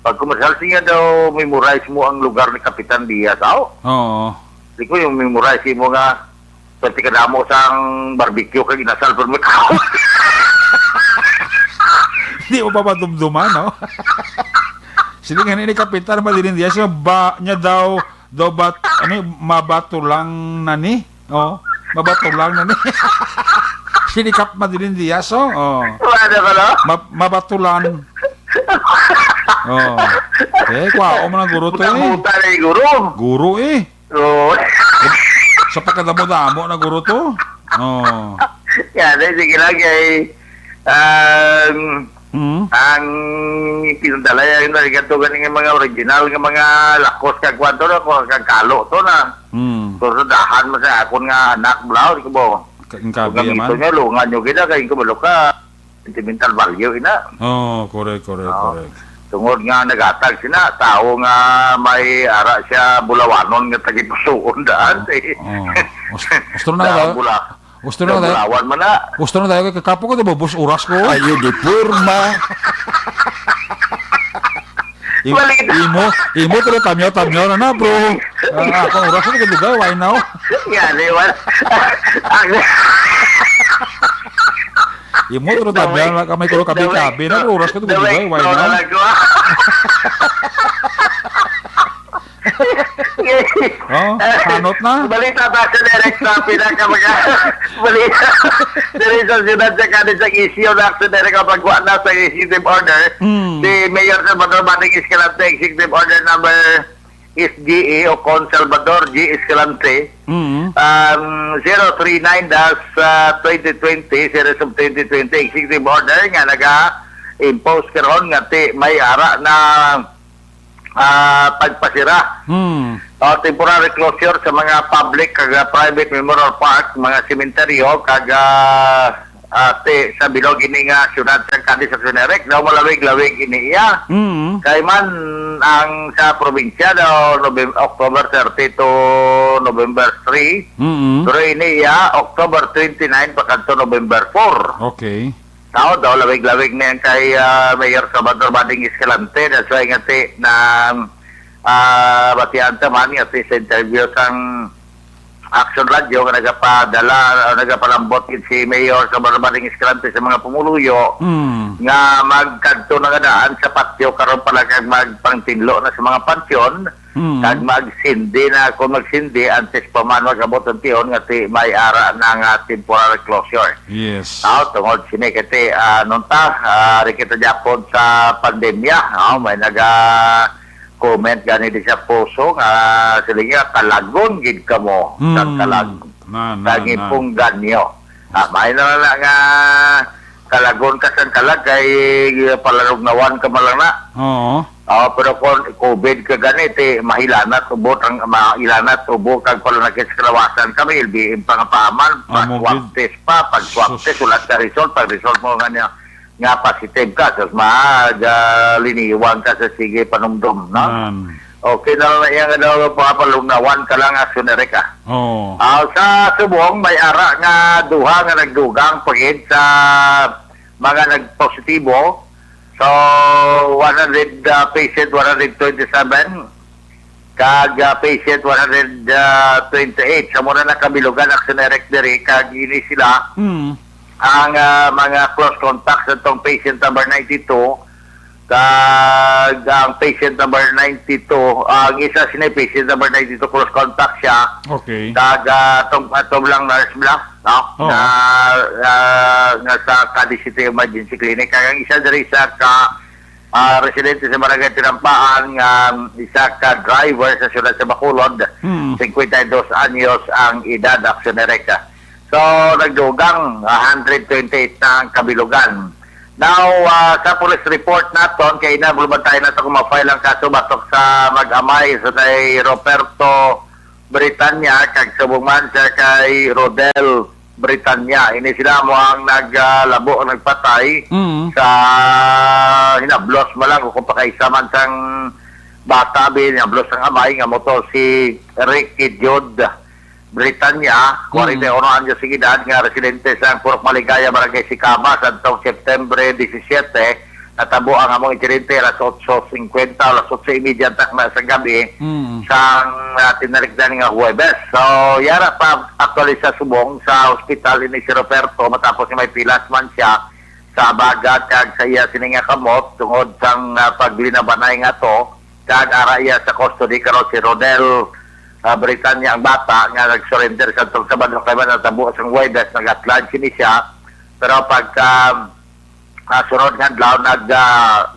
Pag kumasal siya daw, memorize mo ang lugar ni Kapitan Diaz, Oo. Di ko yung memorize mo nga, pati ka na mo sa barbecue kag inasal per mo tao. Hindi mo pa madumduman, no? Silingan ni Kapitan Madrid Diaz, niya daw mabato lang nani? Mabato lang nani. Sinikap Madrid Diaz, Ano ka no? Mabatulan. Kwao mo ng guro to Buta na yung guro. Guro Oo. Sa pagkadamo-damo na guro to. Yan, sige lang kay ang pinadala yung nagatugan ng mga original ng mga lakos kag kwanto na kag kalo to na. So dahan mo sa akon nga anak blaw ko bo. Kang kabi man. Ito nga lungan nyo kita kay ko balok ka sentimental value ina. Correct. Tungod nga nagatag sina tao nga may ara siya bulawanon nga tagipusoon daan. Gusto na tayo. Gusto na tayo kay kapo ko, diba? Bus oras ko. Ayo di purma. Imo pero tamyaw na bro. Ako oras ko dugay, why now? Yan, iwan. Imo pero tamyaw na kamay ko kabi na bro, oras ko dugay, why now? Hanot na. Balita ba sa direct sa balita dari sa siyudad sa kanin sa isyo na sa direct kapagwa na sa executive order si Mayor Salvador Bading Escalante executive order number SGA o Con Salvador G. Escalante 039-2020 series of 2020 executive order nga naga-impose karon nga may ara na pagpasira o temporary closure sa mga public kag private memorial park, mga sementeryo kag sa bilog ini nga syudad sa Cadiz sa Sunerek daw malawig-lawig ini iya. Kay man ang sa probinsya daw October 30 to November 3. Pero ini iya October 29 pakanto November 4. Okay. Tao daw lawig-lawig na yan kay Mayor Salvador Bading Escalante na so ngati na batian taman ngati sa interview sang Action Radio nga nagapalambot si Mayor Salvador Bading Escalante sa mga pumuluyo nga magkadto na daan sa patio karon pala kag magpangtinlo na sa mga pansyon Kag magsindi na, kung magsindi, antes pa man magabot ang tiyon, nga may ara ng temporary closure. Yes. Tungod sini kati, rin kita Japon sa pandemya, may comment gani di sa puso, sila nga, kalagon gid ka mo, sa kalag, pong ganyo. May na nga, kalagon ka sa kalag, kay palarugnawan ka malang na. Oo. Pero kung COVID ka ganit, mahilanat, ubot ang mahilanat, ubot kag palunakit sa kalawasan kami, ilbihin pangapaman, pag-swab test pa, pag-swab test, ulat sa result, pag-result mo nga positive ka, so liniwan ka sa sige panumdum, no? Okay na lang yan, papalugnawan ka lang, aksyoner ka. Oo. Sa subong, may ara nga duha nga nagdugang pagid sa mga nagpositibo. So, 100 patient, 127, kag patient, 128. Sa muna na kabilugan, aksionerek diri, kag ini sila, ang mga close contacts sa itong patient number 92, kag ang patient number 92, ang isa sila patient number 92, close contact siya. Okay. Kag atong lang nurse bla, no? Na sa Cadiz City Emergency Clinic. Kag ang isa diri sa residente sa Barangay Tinampaan, nga isa ka driver sa siyudad sa Bacolod, 52 anyos ang edad, aksionereka. So, nagdugang 128 na ang kabilugan. Now, sa police report naton, kay nabulbantay na ito kung ma-file ang kaso batok sa mag-amay sa kay Roberto Britanya, kag subungman siya kay Rodel Britanya. Ini sila mo ang naglabo, nagpatay sa hinablos mo lang kung pakaisa man sang bata, hinablos ang amay, nga mo to si Ricky Jod Britanya, 41 anyos sa edad, nga residente sa Purok Maligaya, Barangay Sicama, sa September 17, natabo ang among insidente alas 8:50, alas 8:30 na sa gabi, sa tinarikdan nga Huwebes. So, yara pa actually sa subong sa hospital ni si Roberto, matapos may pilas man siya sa bagat, kag sa iya sininga kamot, tungod sang paglinabanay nga to, kag ara iya sa custody karon si Rodel Britanya ang bata nga nag-surrender sa itong Sabado kay man natabo sa Huwebes, nag-atlan sini siya, pero pagka sunod nga adlaw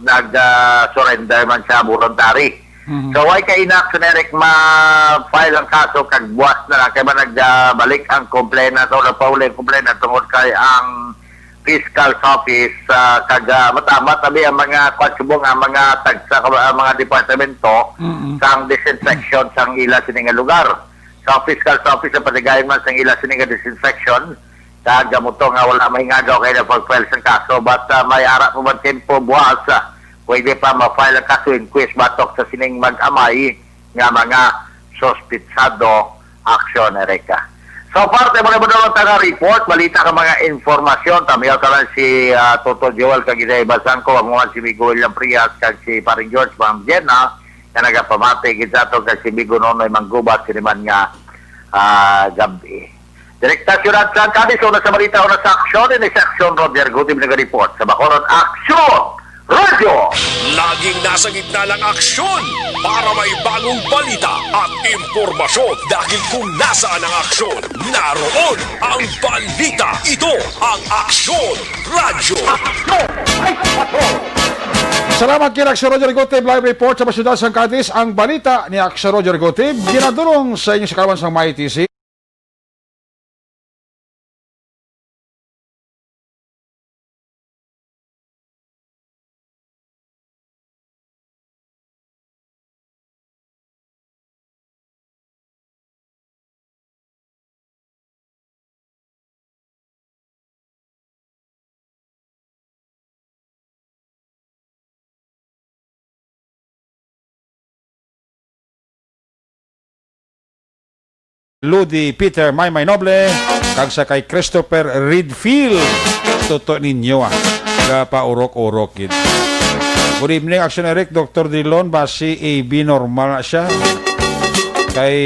nag-surrender man siya voluntary. So why kay inaksionerek ma-file ang kaso kag buwas na lang kay man nagbalik ang complainant o napauli ang complainant tungod kay ang fiscal office kag matamat abi ang mga kwatsubong ang mga tagsa mga departamento sang disinfection sang ila sining lugar. Sa fiscal office sa patigayon man sang ila sining disinfection, kag gamuto nga wala may ngagaw kay na pag-file sang kaso, but may ara pa man tempo buwas, pwede pa ma-file ang kaso inquest batok sa sining mag-amay nga mga sospitsado aksionereka. So, parte mga badalong taga-report, balita ka mga informasyon, tamiyaw ka lang si Toto Joel, kag Iday Basan ko, amuhan si Migo William Prias, kag si Paring George Ma'am Jenna, na nagapamati, gitsato kag si Migo Nonoy Manggubat, siniman nga gabi. Direkta Siyudad San Cadiz, una sa balita, una sa aksyon, ini sa aksyon Roger Gutim nag-report. Sa Bacolod, aksyon! Radio! Laging nasa gitna ng aksyon para may bagong balita at impormasyon, dahil kung nasaan ang aksyon, naroon ang balita. Ito ang Aksyon Radio. Salamat kay Aksyon Roger Gotib, live report sa Siyudad San Cadiz. Ang balita ni Aksyon Roger Gotib, ginadulong sa inyo sa kawan sang MyTC. Ludi Peter Maymay Noble, kag sa kay Christopher Redfield, toto ninyo paurok-urok gid. Good evening, Action Eric, Dr. Dilon, basi AB normal na siya, kay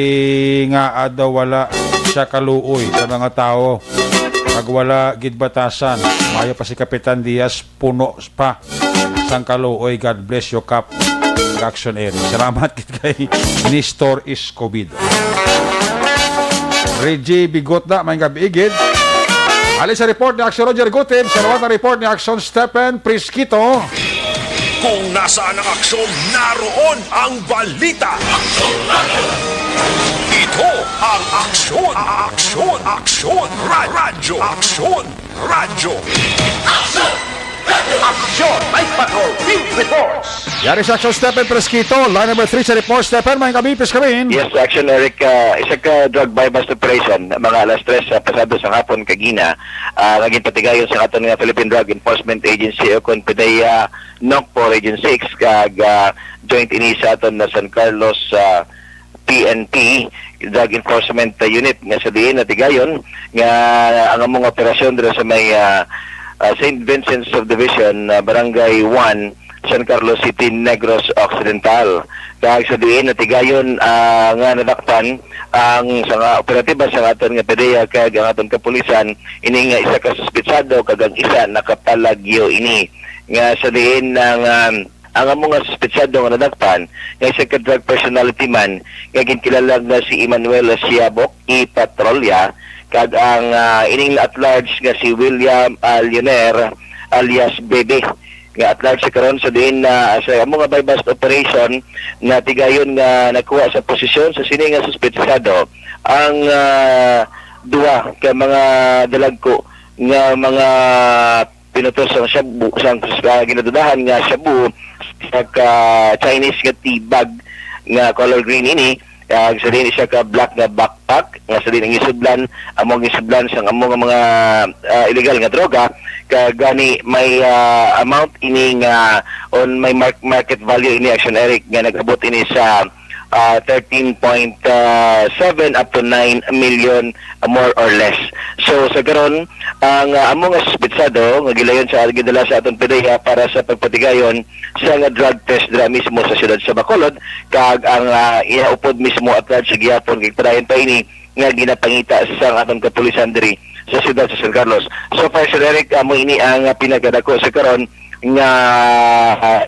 nga daw wala siya kaluoy sa mga tao, kag wala gid batasan, mayo pa si Kapitan Diaz puno pa sang kaluoy. God bless you, Kap. Action area. Salamat kit kay Nestor Escobedo. Reggie Bigotda, may gabi-igid. Alis sa report ni Action Roger Gutib. Salamat ang report ni Action Stephen Prisquito. Kung nasaan ang aksyon, naroon ang balita. Ito ang aksyon, aksyon, radyo, aksyon, radyo. Action! Night Patrol! Field Reports! Yari sa Action Stephen Prisquito. Line number 3 sa report. Stephen, may gabi, Piskamin. Yes, Action Eric, isa ka drug buy-bust operation, mga alas 3 pasado sa hapon kagina, naging patigayon sa aton nga Philippine Drug Enforcement Agency o kung PDEA NOCPO Region 6 kag joint ini sa aton na San Carlos PNP Drug Enforcement Unit nga sa diin na tigayon nga ang among operasyon dito sa may St. Vincent Subdivision, Barangay 1, San Carlos City, Negros Occidental. Kaya sa diin na tigayon nga nadakpan ang sa operatiba sa aton nga PDEA kag ang aton kapulisan ini nga isa ka suspetsado kag ang isa nakapalagyo ini nga sa diin ng ang mga suspetsado nga nadakpan nga isa ka drug personality man nga ginkilalag na si Emmanuel Siabok Patrolya kag ang ining at large nga si William Leoner alias Bebe nga at large sa karon sa diin na sa mga buy-bust operation na tigayon nga nakuha sa posisyon sa sini nga suspetsado ang duwa ka mga dalagko nga mga pinutos ang shabu sang ginadudahan nga shabu sa Chinese nga tea bag nga color green ini sa din siya ka black nga backpack nga sa din ang isudlan among isudlan sang among mga illegal nga droga kag gani may amount ini nga on may market value ini Action Eric nga nag-abot ini sa 13.7 up to 9 million more or less. So sa karon ang among suspetsado nga gilayon sa gidala sa aton PDEA para sa pagpatigayon sa nga drug test dira mismo sa siyudad sa Bacolod kag ang iaupod mismo at sa gihapon kay padayon pa ini nga ginapangita sa aton kapulisan diri sa siyudad sa San Carlos. So far Sir Eric amo ini ang pinagdako sa karon nga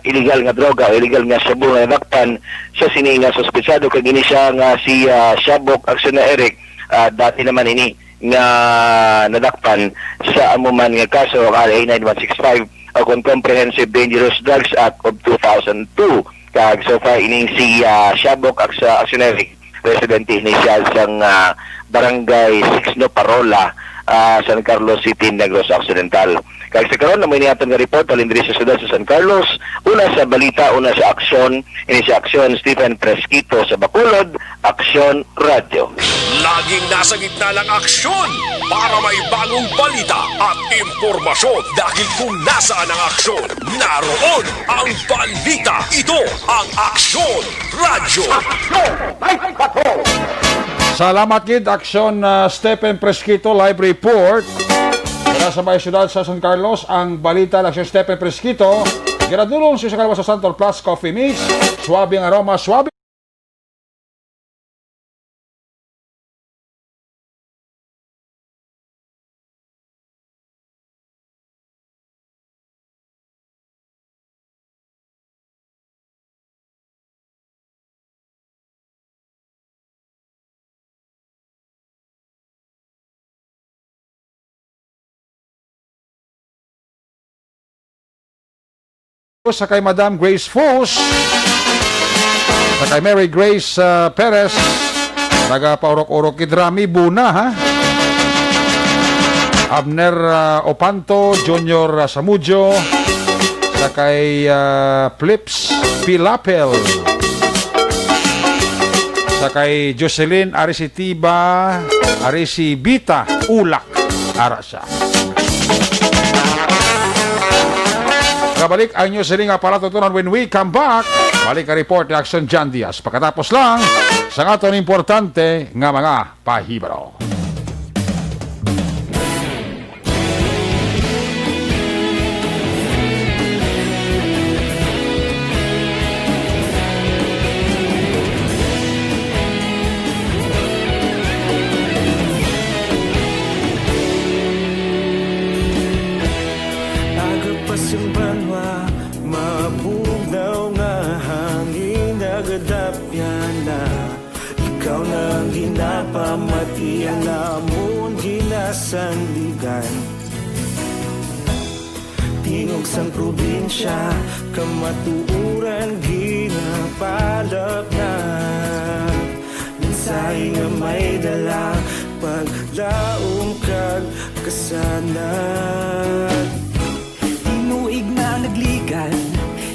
illegal nga droga o illegal nga shabu nga nadakpan sa sini nga suspetsado kag ini siya nga si Siabok Action na Eric dati naman ini nga nadakpan sa amuman nga kaso RA 9165 o kung Comprehensive Dangerous Drugs Act of 2002 kag so far ini si Siabok Action na Eric resident ini siya sang Barangay 6 no Parola San Carlos City, Negros Occidental. Kaya sa karon na may niyaton nga report alin diri sa siyudad sa San Carlos, una sa balita, una sa aksyon, ini sa aksyon Stephen Prisquito sa Bacolod, Aksyon Radio. Laging nasa gitna ng aksyon para may bagong balita at impormasyon dahil kung nasaan ang aksyon, naroon ang balita. Ito ang Aksyon Radio. Salamat gid Action Stephen Prisquito live report. Mula sa may siyudad sa San Carlos, ang balita ng Action Stephen Prisquito. Giradulong siya sa kalabas sa Santor Plus Coffee Mix. Suwabe ang aroma, suwabe. Sa kay Madam Grace Fus, sa kay Mary Grace Perez, nagapaurok-urok kidrami buna ha. Abner Opanto, Junior Samudjo, sa kay Flips Pilapel, sa kay Jocelyn Arisitiba, Arisibita Ulak Arasa. Kabalik ang news ring aparato tunan when we come back. Balik ang report ni Action John Diaz. Pagkatapos lang, sa aton importante nga mga pahibaro. Agapasumbanwa, mapugnaw nga nang ginapamatian namon ginasandigan. Tingog sang probinsya, kamatuuran ginapalap na. Minsay nga may dala, paglaom kag kasanad. Tinuig na nagligan,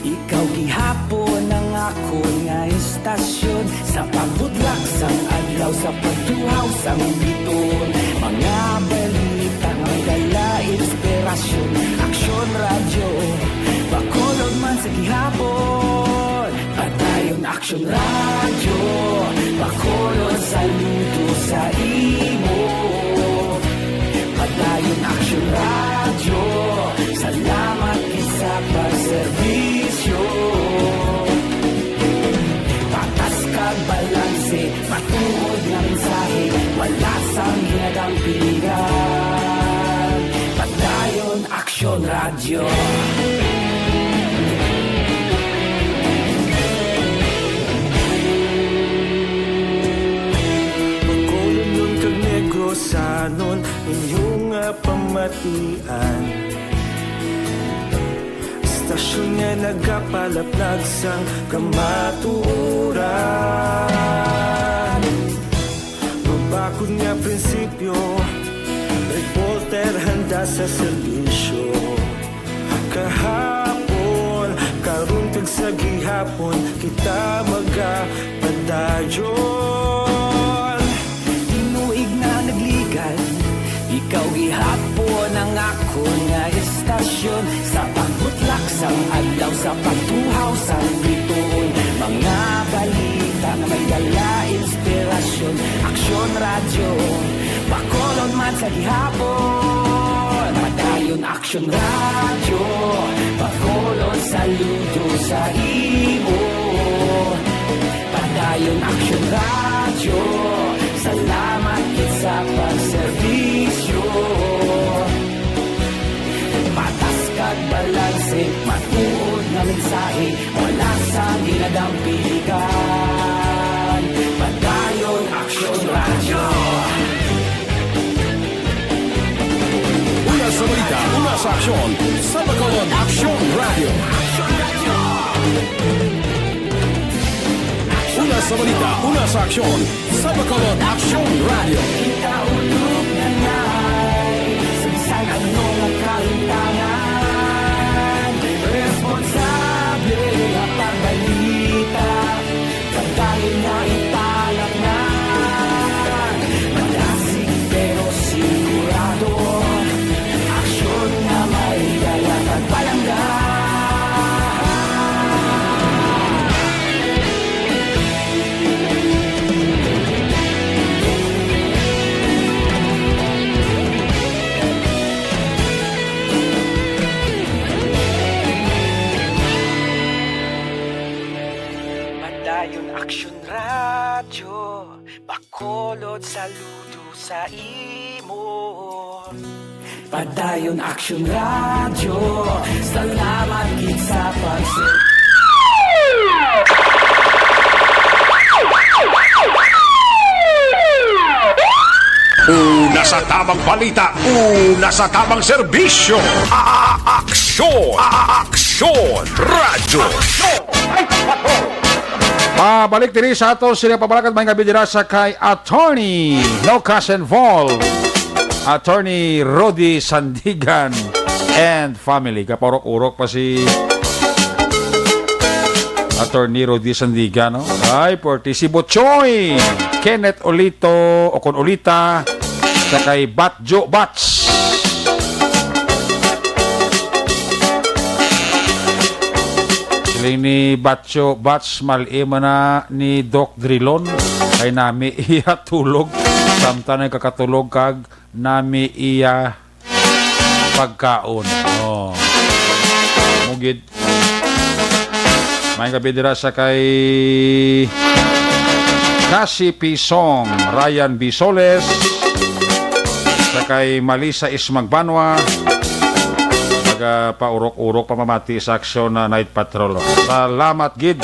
ikaw gihapon ang ako nga istasyon. Sa pagbudlak sang adlaw, sa pagtuhaw sang biton. Mga balita nga dala inspirasyon. Aksyon radyo, bakolod man sa gihapon. Padayon aksyon radyo, bakolod saludo sa imo. Padayon aksyon radyo, salamat sa pagserbisyo. Patas kag balanse, matuod nga mensahe, wala sang ginadang pilihan. Padayon aksyon radyo. Pagkulong nun kag negosanon, inyong pamatian. Stasyon nga nagapalaplag sang kamatuuran. Mabakod nga prinsipyo, reporter handa sa serbisyo. Kahapon, karong tag sa gihapon, kita magapadayon. Tinuig na nagligan, ikaw gihapon ang ako nga istasyon. Sa pagbutlak sang adlaw, sa pagtuhaw sang biton. Mga balita na may dala inspirasyon. Aksyon radyo, bakolod man sa gihapon. Padayon aksyon radyo, bakolod saludo sa imo. Padayon aksyon radyo, salamat kit sa pagserbisyo. Patas kag balanse, matuod na mensahe, wala sa ginadang pilihan. Padayon aksyon radyo. Una sa balita, una sa aksyon, sa Bacolod Aksyon Radio. Una sa balita, una sa aksyon, sa Bacolod Aksyon Radio. Kita ulog na na'y sagsang anong ang kalintangan. Responsable ang pagbalita, pagdahil na italak na. Malasig pero sigurado, aksyon na may dalang pagpalangga. Padayon aksyon radyo, bakolod saludo sa imo. Padayon aksyon radyo, salamat gid sa Una sa tamang balita, una sa tamang serbisyo. Aksyon! Aksyon! Radyo! Pabalik diri sa ato sila pabalakat may gabi dira sa kay Attorney No Cash Involved, Attorney Rodi Sandigan and family. Kaparok-urok pa si Attorney Rodi Sandigan, no? Ay, porti si Butchoy, Kenneth Olito o kon Olita sa kay Batjo Bats. Siling ni Batjo Bats malima na ni Doc Drilon kay nami iya tulog samtang kakatulog kag nami iya pagkaon. Oh. Mugid. May gabi dira sa kay Cassie Pisong, Ryan Bisoles, sa kay Malisa Ismagbanwa, paurok-urok pamamati sa aksyon na Night Patrol. Salamat gid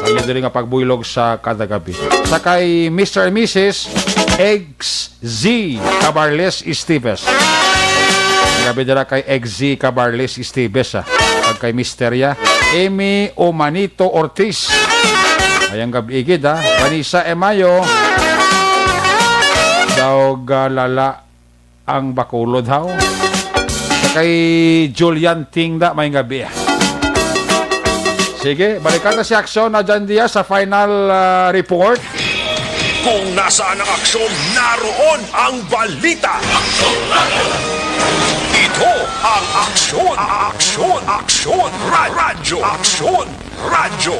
Ang dili nga pagbuylog sa kada gabi. Sa kay Mr. and Mrs. XZ Cabarles Esteves. Gabi dala kay XZ Cabarles Esteves. Pag kay Misterya Amy Omanito Ortiz. Ayang gabi igid Vanessa Emayo. Daw galala ang Bacolod haw. Kay Julian Tingda may gabi. Sige, balikan na si Aksyon na dyan diya sa final report. Kung nasaan ang aksyon, naroon ang balita. Ito ang aksyon, aksyon, aksyon, radyo, aksyon, radyo.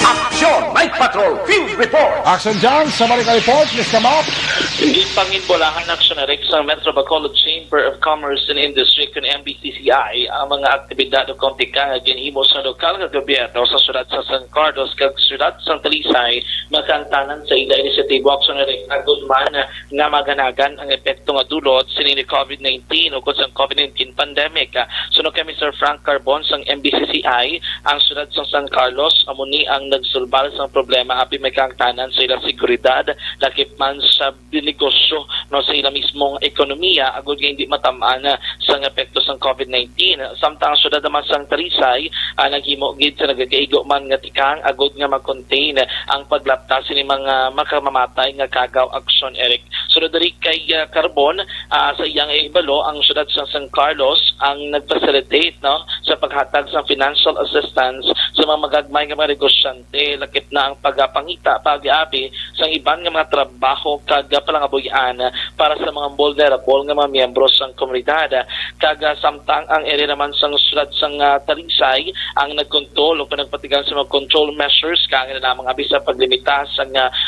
Aksyon! Night Patrol Field Report! Action dyan sa balikan report. Please come up. Ipangibulahan aksyon na sa Metro Bacolod Chamber of Commerce and Industry kung MBCCI ang mga aktibidad o kontika nga ginhimo sa lokal nga gobyerno sa syudad sa San Carlos kag syudad sa Talisay makantanan sa ila inisyatibo aksyon na agud man nga maganagan ang epekto nga dulot sini COVID-19 o sa COVID-19 pandemic. Suno kay Mr. Frank Carbon sang MBCCI ang syudad sa San Carlos amuni ang nagsulbal sa problema api may kantanan sa ila seguridad lakip man sa negosyo no sa ila mismong ekonomiya agud nga hindi matamaan sa epekto sa COVID-19. Samtang syudad naman sang Talisay naghimo gid sa nagakaigo man nga tikang agud nga mag-contain ang paglaptas ni mga makamamatay nga kagaw aksyon Eric. Sunod diri kay Carbon sa iyang ibalo ang syudad sa San Carlos ang nagfacilitate no sa paghatag sa financial assistance sa mga magagmay nga mga negosyante lakip na ang pagpangita pag-abi sa iban nga mga trabaho kag palangabuyan para sa mga vulnerable nga mga miyembro sa komunidad. Kaga samtang ang area naman sa syudad sang Talisay ang nagkontrol o panagpatigan sa mga control measures kang na mga bisa paglimita sa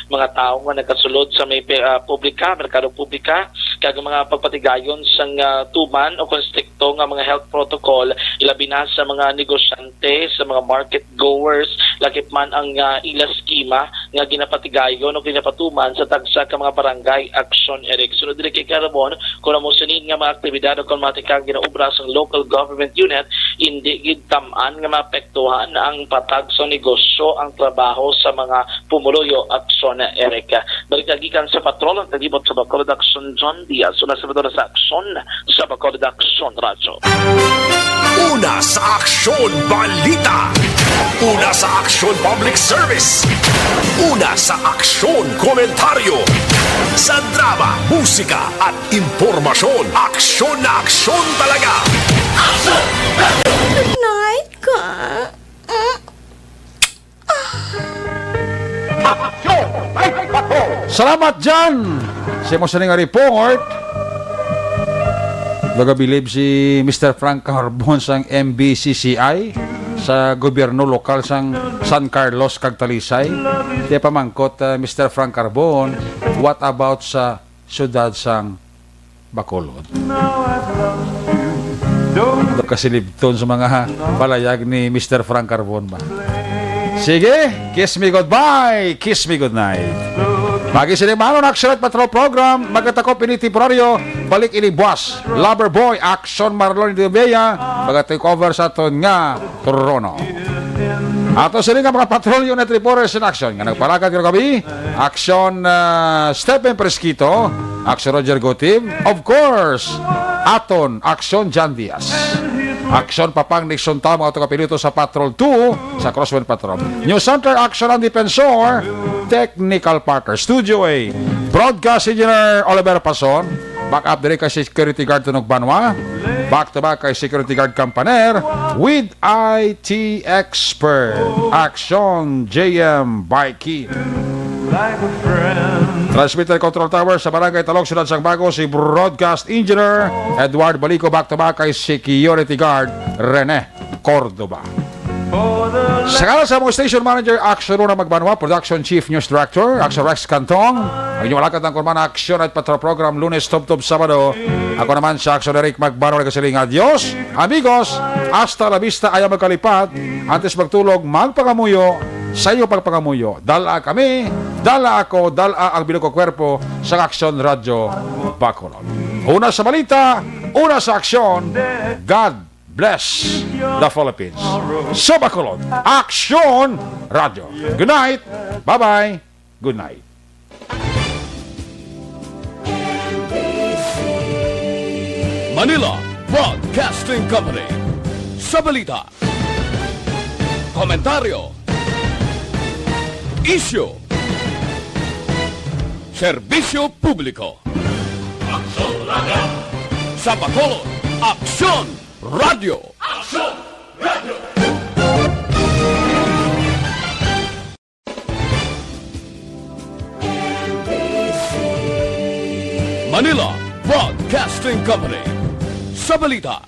mga tao nga nagkasulod sa may publika, merkado publika kag mga pagpatigayon sa tuman o konstrikto nga mga health protocol ilabi na sa mga negosyante, sa mga market goers lakip man ang ila skema nga ginapatigayon o ginapatuman sa tagsa ka mga barangay action Eric. Sunod diri kay Carbon kung mo sunin nga mga aktibidad o kalmatikang ginaubra sa local government unit hindi gid tam-an nga maapektuhan ang patag sa negosyo ang trabaho sa mga pumuluyo action Eric. Balik gikan sa patrol ang tagibot sa Bacolod Action John Diaz una sa sa action sa Bacolod Action Radyo. Una sa aksyon balita. Una sa aksyon public service. Una sa aksyon komentaryo. Sa drama, musika at impormasyon. Aksyon na aksyon talaga. Aksyon! Good night, ka. Aksyon! Night Patrol! Salamat dyan sa mo sa nga report. Nagabilib si Mr. Frank Carbon sang MBCCI sa gobyerno lokal sang San Carlos kag Talisay. Di pamangkot Mr. Frank Carbon, what about sa syudad sang Bacolod? Kasilibton sa mga palayag ni Mr. Frank Carbon ba? Sige, kiss me goodbye, kiss me goodnight. Magisinimano na Action at Patrol Program, magkatakop ini temporaryo, balik ini buwas, Lover Boy, Action Marlon de Bella, mag-take over sa aton nga Trono. Ato sila nga mga patrol unit reporters in action, nga nagpalakad kong gabi, Action Stephen Presquito, Action Roger Gotib, of course, aton Action Jan Diaz. Action Papang Nixon Tao, mga kapilito sa Patrol 2 sa Crosswind Patrol. New Center Action ang Defensor, Technical Partner, Studio A, Broadcast Engineer Oliver Pason, back up dire kay Security Guard Tunog Banwa, back to back kay Security Guard Campaner, with IT Expert, Action JM Bikey. Transmitter Control Tower sa Barangay Talog, Syudad sang Bago, si Broadcast Engineer Edward Balico, back to back kay Security Guard Rene Cordoba. Sakala sa mga Station Manager Action Runa Magbanwa, Production Chief News Director Action Rex Cantong, ang inyong malakad ng kurman Action at Patrol Program Lunes, Tub-Tub, Sabado. Ako naman sa Action Eric Magbanwa, nagkasiling adios amigos, hasta la vista, ayaw magkalipat, antes magtulog, magpangamuyo sa iyo pagpangamuyo. Dala kami, dala ako, dala ang binuko kwerpo sa Action Radio Bacolod. Una sa balita, una sa aksyon, God bless the Philippines. Sa Bacolod, Aksyon Radio. Good night. Bye-bye. Good night. Manila Broadcasting Company. Sa balita, komentaryo, issue, serbisyo publiko. Sa Bacolod, Aksyon Radio. Manila Broadcasting Company. Sa balita,